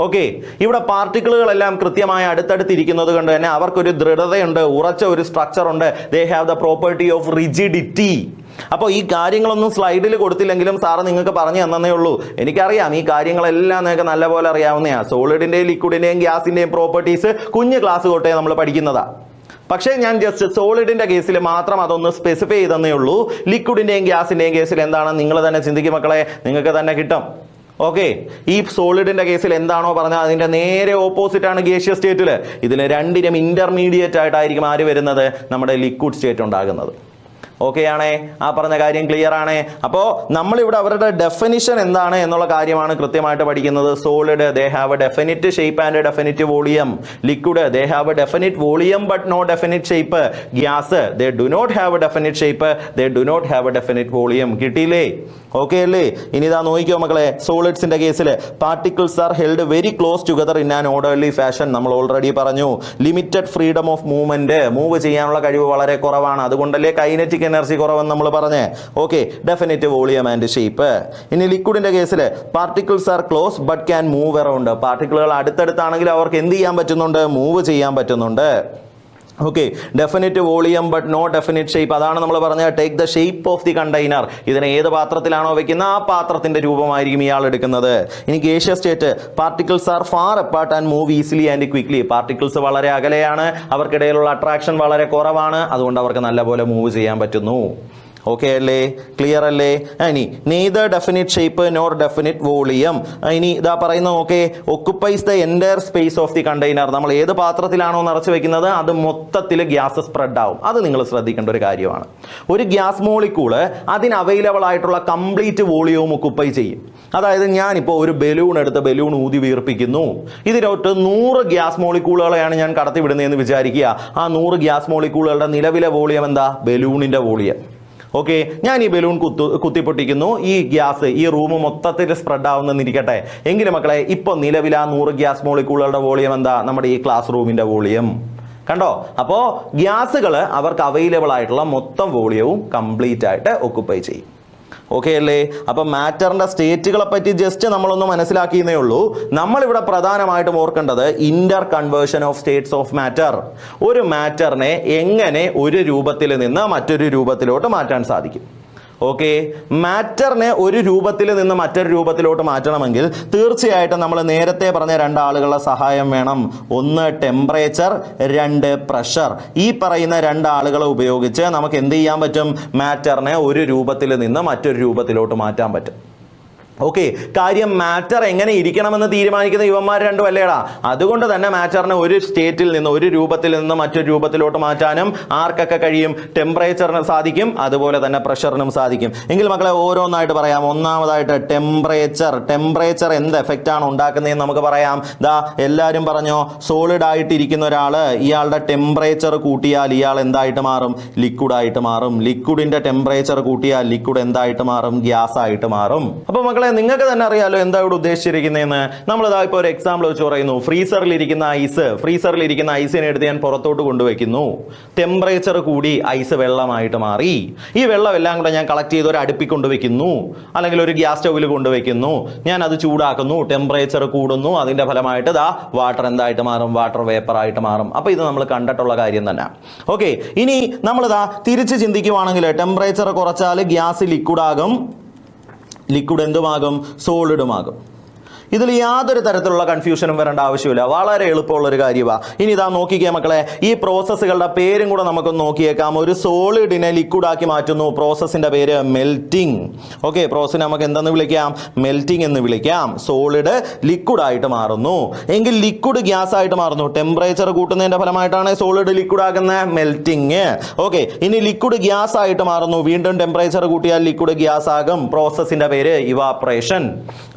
ഓക്കെ, ഇവിടെ പാർട്ടിക്കിളുകളെല്ലാം കൃത്യമായി അടുത്തടുത്തിരിക്കുന്നത് കൊണ്ട് തന്നെ അവർക്കൊരു ദൃഢതയുണ്ട്, ഉറച്ച ഒരു സ്ട്രക്ചർ ഉണ്ട്. They have the property of rigidity. അപ്പോൾ ഈ കാര്യങ്ങളൊന്നും സ്ലൈഡിൽ കൊടുത്തില്ലെങ്കിലും സാറ് നിങ്ങൾക്ക് പറഞ്ഞു തന്നേ ഉള്ളൂ. എനിക്കറിയാം ഈ കാര്യങ്ങളെല്ലാം നിങ്ങൾക്ക് നല്ലപോലെ അറിയാവുന്നതാണ്. സോളിഡിന്റെയും ലിക്വിഡിന്റെയും ഗ്യാസിന്റെയും പ്രോപ്പർട്ടീസ് കുഞ്ഞ് ക്ലാസ് തൊട്ടേ നമ്മൾ പഠിക്കുന്നതാ. പക്ഷേ ഞാൻ ജസ്റ്റ് സോളിഡിന്റെ കേസിൽ മാത്രം അതൊന്ന് സ്പെസിഫൈ ചെയ്തേ ഉള്ളൂ. ലിക്വിഡിന്റെയും ഗ്യാസിന്റെയും കേസിൽ എന്താണെന്ന് നിങ്ങൾ തന്നെ ചിന്തിക്കും മക്കളെ, നിങ്ങൾക്ക് തന്നെ കിട്ടും. ഓക്കെ, ഈ സോളിഡിന്റെ കേസിൽ എന്താണോ പറഞ്ഞാൽ അതിന്റെ നേരെ ഓപ്പോസിറ്റ് ആണ് ഗ്യാസിയസ് സ്റ്റേറ്റിൽ. ഇതിന് രണ്ടിനും ഇന്റർമീഡിയറ്റ് ആയിട്ടായിരിക്കും ആര് വരുന്നത്, നമ്മുടെ ലിക്വിഡ് സ്റ്റേറ്റ് ഉണ്ടാകുന്നത്. ഓക്കെ ആണേ, ആ പറഞ്ഞ കാര്യം ക്ലിയർ ആണേ. അപ്പോൾ നമ്മളിവിടെ അവരുടെ ഡെഫിനിഷൻ എന്താണ് എന്നുള്ള കാര്യമാണ് കൃത്യമായിട്ട് പഠിക്കുന്നത്. Solid they have a definite shape and definite volume. Liquid they have a definite volume but no definite shape. Gas they do not have a definite shape, they do not have a definite volume. കിട്ടിയില്ലേ? Okay അല്ലേ? ഇനി ഇതാ നോക്കിക്കോ മക്കളെ, സോളിഡ്സിന്റെ കേസിൽ particles are held very close together in an orderly fashion. നമ്മൾ already പറഞ്ഞു. Limited freedom of movement, move ചെയ്യാനുള്ള കഴിവ് വളരെ കുറവാണ്. അതുകൊണ്ടല്ലേ കൈനറ്റിക് എനർജി കുറവെന്ന് നമ്മൾ പറഞ്ഞേ. Okay, definite volume and shape. ഇനി ലിക്വിഡിന്റെ കേസിൽ particles are close but can move around. പാർട്ടിക്കിളുകൾ അടുത്തടുത്താണെങ്കിൽ അവർക്ക് എന്ത് ചെയ്യാൻ പറ്റുന്നുണ്ട്, മൂവ് ചെയ്യാൻ പറ്റുന്നുണ്ട്. Okay, definite volume but no definite shape. അതാണ് നമ്മൾ പറഞ്ഞത്, take the shape of the container. ഇതിനെ ഏത് പാത്രത്തിലാണോ വെക്കുന്നത് ആ പാത്രത്തിന്റെ രൂപമായിരിക്കും ഇയാൾ എടുക്കുന്നത്. ഇനി gaseous state, particles are far apart and move easily and quickly. Particles വളരെ അകലെയാണ്, അവർക്കിടയിലുള്ള അട്രാക്ഷൻ വളരെ കുറവാണ്, അതുകൊണ്ട് അവർക്ക് നല്ലപോലെ മൂവ് ചെയ്യാൻ പറ്റുന്നു. ഓക്കെ അല്ലേ? ക്ലിയർ അല്ലേ? ഇനി neither definite shape nor definite volume. ഇനി ഇതാ പറയുന്നത് നോക്കേ, ഒക്കുപ്പൈസ് the entire space of the container. നമ്മൾ ഏത് പാത്രത്തിലാണോ നിറച്ച് വെക്കുന്നത് അത് മൊത്തത്തിൽ ഗ്യാസ് സ്പ്രെഡ് ആവും. അത് നിങ്ങൾ ശ്രദ്ധിക്കേണ്ട ഒരു കാര്യമാണ്. ഒരു ഗ്യാസ് മോളിക്യൂള് അതിന് അവൈലബിൾ ആയിട്ടുള്ള കംപ്ലീറ്റ് വോളിയവും ഒക്കുപ്പൈ ചെയ്യും. അതായത് ഞാനിപ്പോൾ ഒരു ബലൂൺ എടുത്ത് ബലൂൺ ഊതി വീർപ്പിക്കുന്നു. ഇതിലോട്ട് 100 ഗ്യാസ് മോളിക്യൂളുകളെയാണ് ഞാൻ കടത്തി വിടുന്നതെന്ന് വിചാരിക്കുക. ആ 100 ഗ്യാസ് മോളിക്യൂളുകളുടെ നിലവിലെ വോളിയം എന്താ? ബലൂണിന്റെ വോളിയം. ഓക്കെ, ഞാൻ ഈ ബലൂൺ കുത്തിപ്പൊട്ടിക്കുന്നു. ഈ ഗ്യാസ് ഈ റൂം മൊത്തത്തിൽ സ്പ്രെഡ് ആവുന്നെന്നിരിക്കട്ടെ. എങ്കിലും മക്കളെ, ഇപ്പൊ നിലവിൽ ആ 100 ഗ്യാസ് മോളിക്യൂളുകളുടെ വോളിയം എന്താ? നമ്മുടെ ഈ ക്ലാസ് റൂമിന്റെ വോളിയം. കണ്ടോ? അപ്പോൾ ഗ്യാസുകൾ അവർക്ക് അവൈലബിൾ ആയിട്ടുള്ള മൊത്തം വോളിയവും കംപ്ലീറ്റ് ആയിട്ട് ഒക്കുപ്പൈ ചെയ്യും. ഓക്കെ അല്ലേ? അപ്പൊ മാറ്ററിന്റെ സ്റ്റേറ്റുകളെ പറ്റി ജസ്റ്റ് നമ്മളൊന്ന് മനസ്സിലാക്കിയേ ഉള്ളൂ. നമ്മളിവിടെ പ്രധാനമായിട്ടും ഓർക്കേണ്ടത് Inter conversion of States of matter. ഒരു മാറ്ററിനെ എങ്ങനെ ഒരു രൂപത്തിൽ നിന്ന് മറ്റൊരു രൂപത്തിലോട്ട് മാറ്റാൻ സാധിക്കും. ഓക്കെ, മാറ്ററിനെ ഒരു രൂപത്തിൽ നിന്ന് മറ്റൊരു രൂപത്തിലോട്ട് മാറ്റണമെങ്കിൽ തീർച്ചയായിട്ടും നമ്മൾ നേരത്തെ പറഞ്ഞ 2 ആളുകളുടെ സഹായം വേണം. ഒന്ന് ടെമ്പറേച്ചർ, 2 പ്രഷർ. ഈ പറയുന്ന 2 ആളുകളെ ഉപയോഗിച്ച് നമുക്ക് എന്ത് ചെയ്യാൻ പറ്റും? മാറ്ററിനെ ഒരു രൂപത്തിൽ നിന്ന് മറ്റൊരു രൂപത്തിലോട്ട് മാറ്റാൻ പറ്റും. ഓക്കെ, കാര്യം മാറ്റർ എങ്ങനെ ഇരിക്കണമെന്ന് തീരുമാനിക്കുന്ന ഇവന്മാർ രണ്ടും അല്ലേടാ. അതുകൊണ്ട് തന്നെ മാറ്ററിനെ ഒരു സ്റ്റേറ്റിൽ നിന്ന് ഒരു രൂപത്തിൽ നിന്ന് മറ്റൊരു രൂപത്തിലോട്ട് മാറ്റാനും ആർക്കൊക്കെ കഴിയും? ടെമ്പറേച്ചറിന് സാധിക്കും, അതുപോലെ തന്നെ പ്രഷറിനും സാധിക്കും. എങ്കിൽ മക്കളെ ഓരോന്നായിട്ട് പറയാം. ഒന്നാമതായിട്ട് ടെമ്പറേച്ചർ എന്ത് എഫക്റ്റ് ആണ് ഉണ്ടാക്കുന്നതെന്ന് നമുക്ക് പറയാം. ദാ എല്ലാവരും പറഞ്ഞോ, സോളിഡ് ആയിട്ടിരിക്കുന്ന ഒരാള് ഇയാളുടെ ടെമ്പറേച്ചർ കൂട്ടിയാൽ ഇയാൾ എന്തായിട്ട് മാറും? ലിക്വിഡ് ആയിട്ട് മാറും. ലിക്വിഡിന്റെ ടെമ്പറേച്ചർ കൂട്ടിയാൽ ലിക്വിഡ് എന്തായിട്ട് മാറും? ഗ്യാസ് ആയിട്ട് മാറും. അപ്പൊ മക്കളെ, നിങ്ങൾക്ക് തന്നെ അറിയാലോ എന്താ ഇവിടെ ഉദ്ദേശിച്ചിരിക്കുന്നതെന്ന്. നമ്മളിതാ ഇപ്പോൾ ഒരു എക്സാമ്പിൾ വെച്ച് പറയുന്നു. ഫ്രീസറിലിരിക്കുന്ന ഐസിനെ എടുത്ത് ഞാൻ പുറത്തോട്ട് കൊണ്ടുവയ്ക്കുന്നു. ടെമ്പറേച്ചർ കൂടി ഐസ് വെള്ളമായിട്ട് മാറി. ഈ വെള്ളം എല്ലാം കൂടെ ഞാൻ കളക്ട് ചെയ്ത് ഒരു അടുപ്പിൽ കൊണ്ടുവയ്ക്കുന്നു, അല്ലെങ്കിൽ ഒരു ഗ്യാസ് സ്റ്റൗവിൽ കൊണ്ടുവയ്ക്കുന്നു. ഞാൻ അത് ചൂടാക്കുന്നു, ടെമ്പറേച്ചർ കൂടുന്നു. അതിന്റെ ഫലമായിട്ട് ദാ വാട്ടർ എന്തായിട്ട് മാറും? വാട്ടർ വേപ്പർ ആയിട്ട് മാറും. അപ്പൊ ഇത് നമ്മൾ കണ്ടിട്ടുള്ള കാര്യം തന്നെ. ഓക്കെ, ഇനി നമ്മളിതാ തിരിച്ച് ചിന്തിക്കുവാണെങ്കിൽ ടെമ്പറേച്ചർ കുറച്ചാൽ ഗ്യാസ് ലിക്വിഡ് ആകും, ലിക്വിഡ് എന്തുമാകും? സോളിഡുമാകും. ഇതിൽ യാതൊരു തരത്തിലുള്ള കൺഫ്യൂഷനും വരേണ്ട ആവശ്യമില്ല. വളരെ എളുപ്പമുള്ളൊരു കാര്യമാണ്. ഇനി ഇതാ നോക്കിക്കേ മക്കളെ, ഈ പ്രോസസ്സുകളുടെ പേരും കൂടെ നമുക്കൊന്ന് നോക്കിയേക്കാം. ഒരു സോളിഡിനെ ലിക്വിഡ് ആക്കി മാറ്റുന്നു. പ്രോസസ്സിന്റെ പേര് മെൽറ്റിംഗ്. ഓക്കെ, പ്രോസസ്സിനെ നമുക്ക് എന്തെന്ന് വിളിക്കാം? മെൽറ്റിംഗ് എന്ന് വിളിക്കാം. സോളിഡ് ലിക്വിഡ് ആയിട്ട് മാറുന്നു. എങ്കിൽ ലിക്വിഡ് ഗ്യാസ് ആയിട്ട് മാറുന്നു. ടെമ്പറേച്ചർ കൂട്ടുന്നതിന്റെ ഫലമായിട്ടാണ് സോളിഡ് ലിക്വിഡ് ആകുന്ന മെൽറ്റിംഗ്. ഓക്കെ, ഇനി ലിക്വിഡ് ഗ്യാസ് ആയിട്ട് മാറുന്നു. വീണ്ടും ടെമ്പറേച്ചർ കൂട്ടിയാൽ ലിക്വിഡ് ഗ്യാസ് ആകും. പ്രോസസ്സിന്റെ പേര് ഇവാപറേഷൻ.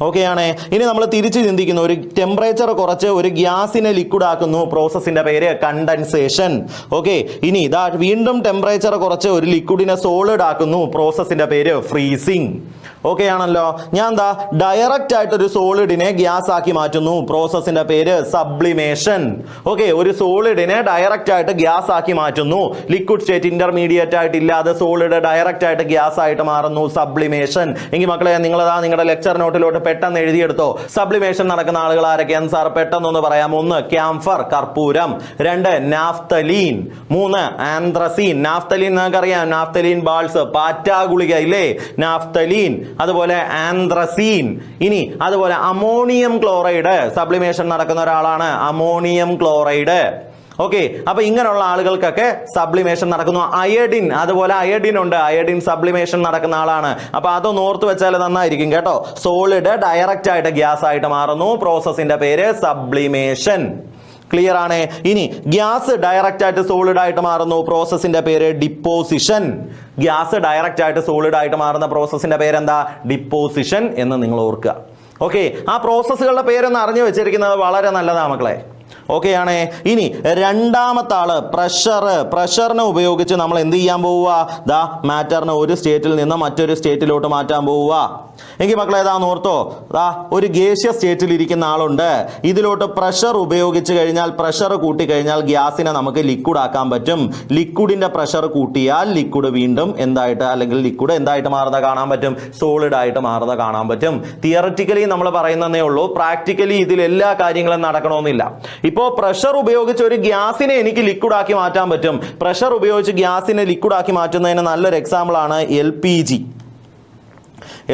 ഓക്കെ ആണ്. ഇനി നമ്മൾ തിരിച്ച് ചിന്തിക്കുന്നു. ഒരു ടെമ്പറേച്ചർ കുറച്ച് ഒരു ഗ്യാസിനെ ലിക്വിഡ് ആക്കുന്നു. പ്രോസസ്സിന്റെ പേര് കണ്ടൻസേഷൻ. ഓക്കെ, ഇനി വീണ്ടും ടെമ്പറേച്ചർ കുറച്ച് ഒരു ലിക്വിഡിനെ സോളിഡ് ആക്കുന്നു. പ്രോസസ്സിന്റെ പേര് ഫ്രീസിങ്. ഓക്കെ ആണല്ലോ. ഞാൻ എന്താ ഡയറക്റ്റ് ആയിട്ട് ഒരു സോളിഡിനെ ഗ്യാസ് ആക്കി മാറ്റുന്നു. പ്രോസസ്സിന്റെ പേര് സബ്ലിമേഷൻ. ഓക്കെ, ഒരു സോളിഡിനെ ഡയറക്റ്റ് ആയിട്ട് ഗ്യാസ് ആക്കി മാറ്റുന്നു. ലിക്വിഡ് സ്റ്റേറ്റ് ഇന്റർമീഡിയറ്റ് ആയിട്ട് ഇല്ലാതെ സോളിഡ് ഡയറക്റ്റ് ആയിട്ട് ഗ്യാസ് ആയിട്ട് മാറുന്നു, സബ്ലിമേഷൻ. എങ്കിൽ മക്കളെ നിങ്ങളതാ നിങ്ങളുടെ ലെക്ചർ നോട്ടിലോട്ട് പെട്ടെന്ന് എഴുതിയെടുത്തോ. സബ്ലിമേഷൻ നടക്കുന്ന ആളുകൾ ആരൊക്കെയാണ് സാർ? പെട്ടെന്നൊന്ന് പറയാം. 1 ക്യാംഫർ കർപ്പൂരം, 2 നാഫ്തലീൻ, 3 ആന്ത്രസീൻ. നാഫ്തലീൻ നിങ്ങൾക്കറിയാം, നാഫ്തലീൻ ബാൾസ്, പാറ്റാ ഗുളിക ഇല്ലേ, നാഫ്തലീൻ. അതുപോലെ ആന്ത്രസീൻ. ഇനി അതുപോലെ അമോണിയം ക്ലോറൈഡ്, സബ്ലിമേഷൻ നടക്കുന്ന ഒരാളാണ് അമോണിയം ക്ലോറൈഡ്. ഓക്കെ, അപ്പൊ ഇങ്ങനെയുള്ള ആളുകൾക്കൊക്കെ സബ്ലിമേഷൻ നടക്കുന്നു. അയഡിൻ, അതുപോലെ അയഡിൻ ഉണ്ട്, അയഡിൻ സബ്ലിമേഷൻ നടക്കുന്ന ആളാണ്. അപ്പൊ അതൊന്ന് ഓർത്ത് വെച്ചാൽ നന്നായിരിക്കും കേട്ടോ. സോളിഡ് ഡയറക്റ്റ് ആയിട്ട് ഗ്യാസ് ആയിട്ട് മാറുന്നു, പ്രോസസ്സിന്റെ പേര് സബ്ലിമേഷൻ. ക്ലിയർ ആണ്. ഇനി ഗ്യാസ് ഡയറക്റ്റ് ആയിട്ട് സോളിഡ് ആയിട്ട് മാറുന്നു, പ്രോസസ്സിന്റെ പേര് ഡിപ്പോസിഷൻ. ഗ്യാസ് ഡയറക്റ്റ് ആയിട്ട് സോളിഡ് ആയിട്ട് മാറുന്ന പ്രോസസ്സിന്റെ പേരെന്താ? ഡിപ്പോസിഷൻ എന്ന് നിങ്ങൾ ഓർക്കുക. ഓക്കെ, ആ പ്രോസസ്സുകളുടെ പേരൊന്ന് അറിഞ്ഞു വെച്ചിരിക്കുന്നത് വളരെ നല്ലതാണ് മക്കളെ. ഓക്കെ ആണ്. ഇനി രണ്ടാമത്തെ ആള് പ്രഷർ. പ്രഷറിനെ ഉപയോഗിച്ച് നമ്മൾ എന്ത് ചെയ്യാൻ പോവുക? ദാ മാറ്ററിനെ ഒരു സ്റ്റേറ്റിൽ നിന്ന് മറ്റൊരു സ്റ്റേറ്റിലോട്ട് മാറ്റാൻ പോവുക. എങ്കിൽ മക്കളെ ഏതാന്ന് ഓർത്തോ, ദാ ഒരു ഗേഷ്യസ് സ്റ്റേറ്റിൽ ഇരിക്കുന്ന ആളുണ്ട്. ഇതിലോട്ട് പ്രഷർ ഉപയോഗിച്ച് കഴിഞ്ഞാൽ, പ്രഷർ കൂട്ടിക്കഴിഞ്ഞാൽ ഗ്യാസിനെ നമുക്ക് ലിക്വിഡ് ആക്കാൻ പറ്റും. ലിക്വിഡിന്റെ പ്രഷർ കൂട്ടിയാൽ ലിക്വിഡ് വീണ്ടും എന്തായിട്ട്, അല്ലെങ്കിൽ ലിക്വിഡ് എന്തായിട്ട് മാറുന്ന കാണാൻ പറ്റും? സോളിഡ് ആയിട്ട് മാറുന്ന കാണാൻ പറ്റും. തിയററ്റിക്കലി നമ്മൾ പറയുന്നതേ ഉള്ളൂ, പ്രാക്ടിക്കലി ഇതിൽ എല്ലാ കാര്യങ്ങളും നടക്കണമെന്നില്ല. ഇപ്പോ പ്രഷർ ഉപയോഗിച്ച് ഒരു ഗ്യാസിനെ എനിക്ക് ലിക്വിഡ് ആക്കി മാറ്റാൻ പറ്റും. പ്രഷർ ഉപയോഗിച്ച് ഗ്യാസിനെ ലിക്വിഡ് ആക്കി മാറ്റുന്നതിന് നല്ലൊരു എക്സാമ്പിൾ ആണ് LPG.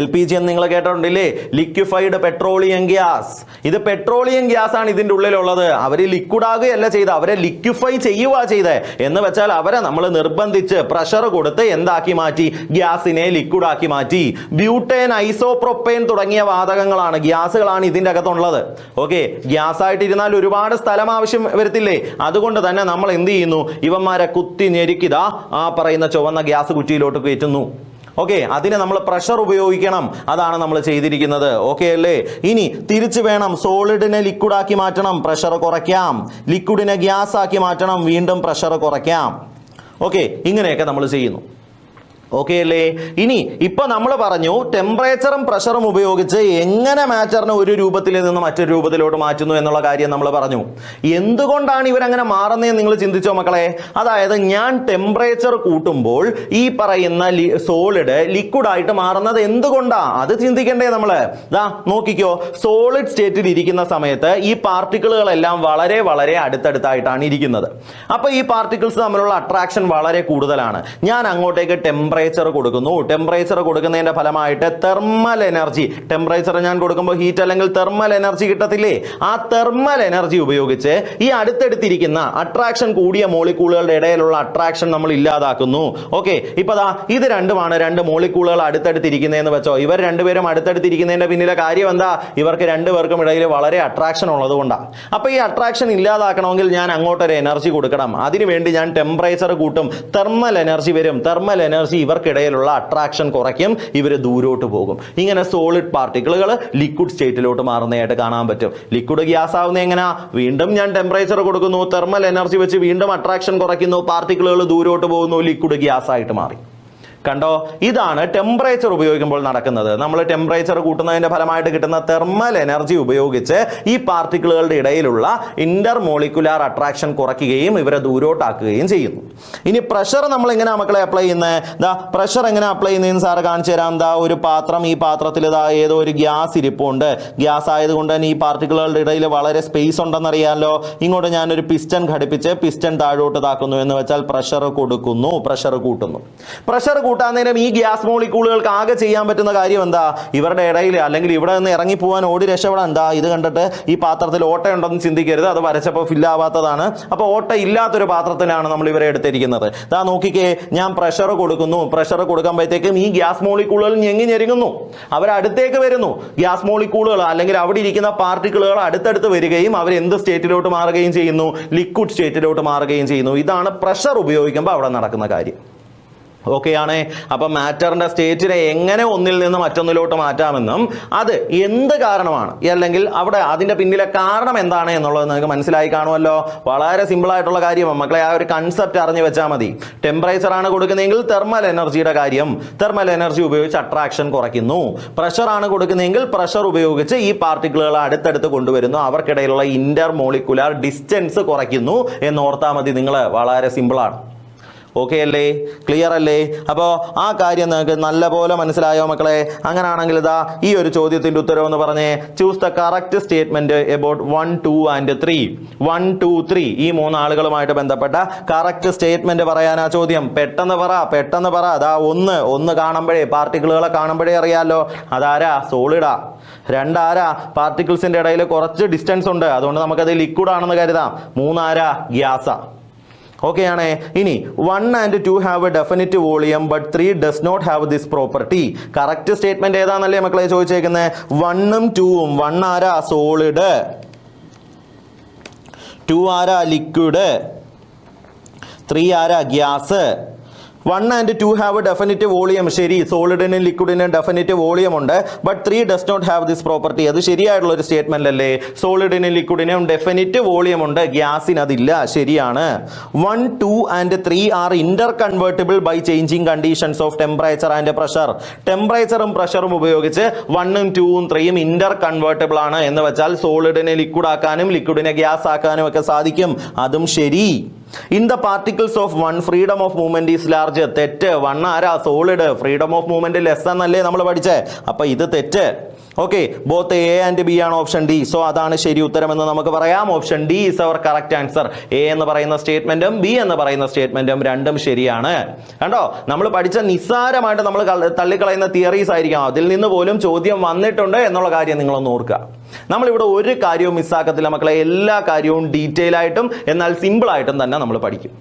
LPG എന്ന് നിങ്ങൾ കേട്ടിട്ടുണ്ടല്ലേ? Liquefied petroleum gas. ഇത് പെട്രോളിയം ഗ്യാസ് ആണ് ഇതിൻ്റെ ഉള്ളിലുള്ളത്. അവർ ലിക്വിഡ് ആകുകയല്ല ചെയ്ത്, അവരെ ലിക്വിഫൈ ചെയ്യുക ചെയ്ത്. എന്ന് വെച്ചാൽ അവരെ നമ്മൾ നിർബന്ധിച്ച് പ്രഷർ കൊടുത്ത് എന്താക്കി മാറ്റി? ഗ്യാസിനെ ലിക്വിഡ് ആക്കി മാറ്റി. ബ്യൂട്ടേൻ, ഐസോപ്രോപ്പേൻ തുടങ്ങിയ വാതകങ്ങളാണ്, ഗ്യാസുകളാണ് ഇതിൻ്റെ അകത്തുള്ളത്. ഓക്കെ, ഗ്യാസ് ആയിട്ടിരുന്നാൽ ഒരുപാട് സ്ഥലം ആവശ്യം വരത്തില്ലേ? അതുകൊണ്ട് തന്നെ നമ്മൾ എന്ത് ചെയ്യുന്നു? ഇവന്മാരെ കുത്തി ഞെരുക്കിതാ ആ പറയുന്ന ചുവന്ന ഗ്യാസ് കുറ്റിയിലോട്ട് കയറ്റുന്നു. ഓക്കെ, അതിന് നമ്മൾ പ്രഷർ ഉപയോഗിക്കണം. അതാണ് നമ്മൾ ചെയ്തിരിക്കുന്നത്. ഓക്കെ അല്ലേ? ഇനി തിരിച്ചു വേണം, സോളിഡിനെ ലിക്വിഡ് ആക്കി മാറ്റണം, പ്രഷർ കുറയ്ക്കാം. ലിക്വിഡിനെ ഗ്യാസ് ആക്കി മാറ്റണം, വീണ്ടും പ്രഷർ കുറയ്ക്കാം. ഓക്കെ, ഇങ്ങനെയൊക്കെ നമ്മൾ ചെയ്യുന്നു. ഓക്കെ അല്ലേ? ഇനി ഇപ്പൊ നമ്മൾ പറഞ്ഞു ടെമ്പറേച്ചറും പ്രഷറും ഉപയോഗിച്ച് എങ്ങനെ മാറ്ററിനെ ഒരു രൂപത്തിൽ നിന്ന് മറ്റൊരു രൂപത്തിലോട്ട് മാറ്റുന്നു എന്നുള്ള കാര്യം നമ്മൾ പറഞ്ഞു. എന്തുകൊണ്ടാണ് ഇവരങ്ങനെ മാറുന്നതെന്ന് നിങ്ങൾ ചിന്തിച്ചോ മക്കളെ? അതായത് ഞാൻ ടെമ്പറേച്ചർ കൂട്ടുമ്പോൾ ഈ പറയുന്ന സോളിഡ് ലിക്വിഡ് ആയിട്ട് മാറുന്നത് എന്തുകൊണ്ടാ? അത് ചിന്തിക്കണ്ടേ നമ്മള്? ദാ നോക്കിക്കോ, സോളിഡ് സ്റ്റേറ്റിൽ ഇരിക്കുന്ന സമയത്ത് ഈ പാർട്ടിക്കിളുകളെല്ലാം വളരെ വളരെ അടുത്തടുത്തായിട്ടാണ് ഇരിക്കുന്നത്. അപ്പൊ ഈ പാർട്ടിക്കിൾസ് തമ്മിലുള്ള അട്രാക്ഷൻ വളരെ കൂടുതലാണ്. ഞാൻ അങ്ങോട്ടേക്ക് ടെമ്പറേച്ചർ കൊടുക്കുന്നു. ടെമ്പറേച്ചർ കൊടുക്കുന്നതിന്റെ ഫലമായിട്ട് തെർമൽ എനർജി, ടെമ്പറേച്ചർ ഞാൻ കൊടുക്കുമ്പോൾ ഹീറ്റ് അല്ലെങ്കിൽ തെർമൽ എനർജി കിട്ടത്തില്ലേ? ആ തെർമൽ എനർജി ഉപയോഗിച്ച് ഈ അടുത്തടുത്തിരിക്കുന്ന അട്രാക്ഷൻ കൂടിയ മോളിക്യൂളുകളുടെ ഇടയിലുള്ള അട്രാക്ഷൻ നമ്മൾ ഇല്ലാതാക്കുന്നു. ഓക്കെ, ഇപ്പൊ ദാ ഇത് രണ്ടുമാണ്, രണ്ട് മോളിക്യൂളുകൾ അടുത്തടുത്തിരിക്കുന്നതെന്ന് വെച്ചോ. ഇവർ രണ്ടുപേരും അടുത്തടുത്തിരിക്കുന്നതിന്റെ പിന്നിലെ കാര്യം എന്താ? ഇവർക്ക് രണ്ടുപേർക്കും ഇടയിൽ വളരെ അട്രാക്ഷൻ ഉള്ളത് കൊണ്ടാണ്. അപ്പൊ ഈ അട്രാക്ഷൻ ഇല്ലാതാക്കണമെങ്കിൽ ഞാൻ അങ്ങോട്ടൊരു എനർജി കൊടുക്കണം. അതിനുവേണ്ടി ഞാൻ ടെമ്പറേച്ചർ കൂട്ടും, തെർമൽ എനർജി വരും. തെർമൽ എനർജി ഇവർക്കിടയിലുള്ള അട്രാക്ഷൻ കുറയ്ക്കും, ഇവർ ദൂരോട്ട് പോകും. ഇങ്ങനെ സോളിഡ് പാർട്ടിക്കിളുകൾ ലിക്വിഡ് സ്റ്റേറ്റിലോട്ട് മാറുന്നതായിട്ട് കാണാൻ പറ്റും. ലിക്വിഡ് ഗ്യാസ് ആവുന്ന എങ്ങനെയാ? വീണ്ടും ഞാൻ ടെമ്പറേച്ചർ കൊടുക്കുന്നു, തെർമൽ എനർജി വെച്ച് വീണ്ടും അട്രാക്ഷൻ കുറയ്ക്കുന്നു, പാർട്ടിക്കിളുകൾ ദൂരോട്ട് പോകുന്നു, ലിക്വിഡ് ഗ്യാസ് ആയിട്ട് മാറി. കണ്ടോ? ഇതാണ് ടെമ്പറേച്ചർ ഉപയോഗിക്കുമ്പോൾ നടക്കുന്നത്. നമ്മൾ ടെമ്പറേച്ചർ കൂട്ടുന്നതിന്റെ ഫലമായിട്ട് കിട്ടുന്ന തെർമൽ എനർജി ഉപയോഗിച്ച് ഈ പാർട്ടിക്കിളുകളുടെ ഇടയിലുള്ള ഇന്റർ മോളിക്കുലാർ അട്രാക്ഷൻ കുറയ്ക്കുകയും ഇവരെ ദൂരോട്ടാക്കുകയും ചെയ്യുന്നു. ഇനി പ്രഷർ നമ്മൾ എങ്ങനെയാ മക്കളെ അപ്ലൈ ചെയ്യുന്നത്? ദാ പ്രഷർ എങ്ങനെ അപ്ലൈ ചെയ്യുന്നതെന്ന് സാറ് കാണിച്ചു തരാം. ദാ ഒരു പാത്രം, ഈ പാത്രത്തിൽ ഇതാ ഏതോ ഒരു ഗ്യാസ് ഇരിപ്പുണ്ട്. ഗ്യാസ് ആയതുകൊണ്ട് തന്നെ ഈ പാർട്ടിക്കിളുകളുടെ ഇടയിൽ വളരെ സ്പേസ് ഉണ്ടെന്നറിയാമല്ലോ. ഇങ്ങോട്ട് ഞാനൊരു പിസ്റ്റൺ ഘടിപ്പിച്ച് പിസ്റ്റൺ താഴോട്ട് താക്കുന്നു എന്ന് വെച്ചാൽ പ്രഷർ കൊടുക്കുന്നു, പ്രഷർ കൂട്ടുന്നു. പ്രഷർ കൂട്ടാൻ ഈ ഗ്യാസ് മോളിക്യൂളുകൾക്ക് ആകെ ചെയ്യാൻ പറ്റുന്ന കാര്യം എന്താ? ഇവരുടെ ഇടയിൽ അല്ലെങ്കിൽ ഇവിടെ നിന്ന് ഇറങ്ങിപ്പോവാൻ ഓടി രക്ഷപ്പെടാൻ. എന്താ ഇത് കണ്ടിട്ട് ഈ പാത്രത്തിൽ ഓട്ടയുണ്ടെന്ന് ചിന്തിക്കരുത്, അത് വരച്ചപ്പോൾ ഫില്ലാവാത്തതാണ്. അപ്പോൾ ഓട്ട ഇല്ലാത്തൊരു പാത്രത്തിലാണ് നമ്മൾ ഇവരെ എടുത്തിരിക്കുന്നത്. ദാ നോക്കിക്കേ, ഞാൻ പ്രഷർ കൊടുക്കുന്നു. പ്രഷർ കൊടുക്കുമ്പോഴത്തേക്കും ഈ ഗ്യാസ് മോളിക്യൂളുകൾ ഞെങ്ങി ഞെരുങ്ങുന്നു, അവരടുത്തേക്ക് വരുന്നു. ഗ്യാസ് മോളിക്യൂളുകൾ അല്ലെങ്കിൽ അവിടെ ഇരിക്കുന്ന പാർട്ടിക്കിളുകൾ അടുത്തടുത്ത് വരികയും അവർ എന്ത് സ്റ്റേറ്റിലോട്ട് മാറുകയും ചെയ്യുന്നു? ലിക്വിഡ് സ്റ്റേറ്റിലോട്ട് മാറുകയും ചെയ്യുന്നു. ഇതാണ് പ്രഷർ ഉപയോഗിക്കുമ്പോൾ അവിടെ നടക്കുന്ന കാര്യം. ഓക്കെയാണേ. അപ്പം മാറ്ററിന്റെ സ്റ്റേറ്റിനെ എങ്ങനെ ഒന്നിൽ നിന്ന് മറ്റൊന്നിലോട്ട് മാറ്റാമെന്നും അത് എന്ത് കാരണമാണ് അല്ലെങ്കിൽ അവിടെ അതിന്റെ പിന്നിലെ കാരണം എന്താണ് എന്നുള്ളത് നിങ്ങൾക്ക് മനസ്സിലായി കാണുമല്ലോ. വളരെ സിമ്പിൾ ആയിട്ടുള്ള കാര്യമാണ് മക്കളെ. ആ ഒരു കൺസെപ്റ്റ് അറിഞ്ഞു വെച്ചാൽ മതി. ടെമ്പറേച്ചർ ആണ് കൊടുക്കുന്നതെങ്കിൽ തെർമൽ എനർജിയുടെ കാര്യം, തെർമൽ എനർജി ഉപയോഗിച്ച് അട്രാക്ഷൻ കുറയ്ക്കുന്നു. പ്രഷർ ആണ് കൊടുക്കുന്നതെങ്കിൽ പ്രഷർ ഉപയോഗിച്ച് ഈ പാർട്ടിക്കിളുകൾ അടുത്തടുത്ത് കൊണ്ടുവരുന്നു, അവർക്കിടയിലുള്ള ഇന്റർ മോളിക്കുലാർ ഡിസ്റ്റൻസ് കുറയ്ക്കുന്നു എന്ന് ഓർത്താൽ മതി നിങ്ങൾ. വളരെ സിമ്പിളാണ്. ഓക്കെ അല്ലേ? ക്ലിയർ അല്ലേ? അപ്പോൾ ആ കാര്യം നിങ്ങൾക്ക് നല്ലപോലെ മനസ്സിലായോ മക്കളെ? അങ്ങനെയാണെങ്കിൽ ഇതാ ഈ ഒരു ചോദ്യത്തിൻ്റെ ഉത്തരം എന്ന് പറഞ്ഞേ. Choose the correct statement about 1, 2 and 3. 1, 2, 3 ഈ മൂന്നാളുകളുമായിട്ട് ബന്ധപ്പെട്ട കറക്റ്റ് സ്റ്റേറ്റ്മെന്റ് പറയാനാ ചോദ്യം. പെട്ടെന്ന് പറ. അതാ ഒന്ന് കാണുമ്പോഴേ, പാർട്ടിക്കിളുകളെ കാണുമ്പോഴേ അറിയാലോ അതാരാ? സോളിഡാ. രണ്ടാരാ? പാർട്ടിക്കിൾസിന്റെ ഇടയിൽ കുറച്ച് ഡിസ്റ്റൻസ് ഉണ്ട്, അതുകൊണ്ട് നമുക്കത് ലിക്വിഡ് ആണെന്ന് കരുതാം. മൂന്നാരാ? ഗ്യാസാ. ഓക്കെയാണേ. ഇനി 1 and 2 have a definite volume but 3 does not have this property. Correct statement ഏതാണെന്നല്ലേ മക്കളെ ചോദിച്ചേക്കുന്നത്? 1ഉം 2ഉം. 1 ആരാ? സോളിഡ്. 2 ആരാ? ലിക്വിഡ്. 3 ആരാ? Gas. 1 and 2 have definite volume. ശരി, സോളിഡിനും ലിക്വിഡിനും ഡെഫിനിറ്റ് വോളിയം ഉണ്ട്. But 3 does not have this property. അത് ശരിയായിട്ടുള്ള ഒരു സ്റ്റേറ്റ്മെന്റ് അല്ലേ? സോളിഡിനും ലിക്വിഡിനും ഡെഫിനിറ്റ് വോളിയം ഉണ്ട്, ഗ്യാസിന് അതില്ല. ശരിയാണ്. 1, 2 and 3 are interconvertible by changing conditions of temperature and pressure. ടെമ്പറേച്ചറും പ്രഷറും ഉപയോഗിച്ച് 1ഉം 2ഉം 3ഉം ഇന്റർ കൺവേർട്ടിബിൾ ആണ് എന്ന് വെച്ചാൽ സോളിഡിനെ ലിക്വിഡ് ആക്കാനും ലിക്വിഡിനെ ഗ്യാസ് ആക്കാനും ഒക്കെ സാധിക്കും. അതും ശരി. In the particles of 1 freedom of movement is large. തെറ്റ്. 1 ആരാ? സോളിഡ്. ഫ്രീഡം ഓഫ് മൂവ്മെന്റ് ലെസ് എന്നല്ലേ നമ്മൾ പഠിച്ചേ? അപ്പൊ ഇത് തെറ്റ്. Okay, both A and B ആണ് ഓപ്ഷൻ ഡി. സോ അതാണ് ശരി ഉത്തരം എന്ന് നമുക്ക് പറയാം. Option D is our correct answer. A എന്ന് പറയുന്ന സ്റ്റേറ്റ്മെന്റും ബി എന്ന് പറയുന്ന സ്റ്റേറ്റ്മെന്റും രണ്ടും ശരിയാണ്. കണ്ടോ, നമ്മൾ പഠിച്ച നിസ്സാരമായിട്ട് നമ്മൾ തള്ളിക്കളയുന്ന തിയറീസ് ആയിരിക്കാം, അതിൽ നിന്ന് പോലും ചോദ്യം വന്നിട്ടുണ്ട് എന്നുള്ള കാര്യം നിങ്ങളൊന്ന് ഓർക്കുക. നമ്മളിവിടെ ഒരു കാര്യവും മിസ്സാക്കത്തില്ല മക്കളെ. എല്ലാ കാര്യവും ഡീറ്റെയിൽ ആയിട്ടും എന്നാൽ സിമ്പിൾ ആയിട്ടും തന്നെ നമ്മൾ പഠിക്കും.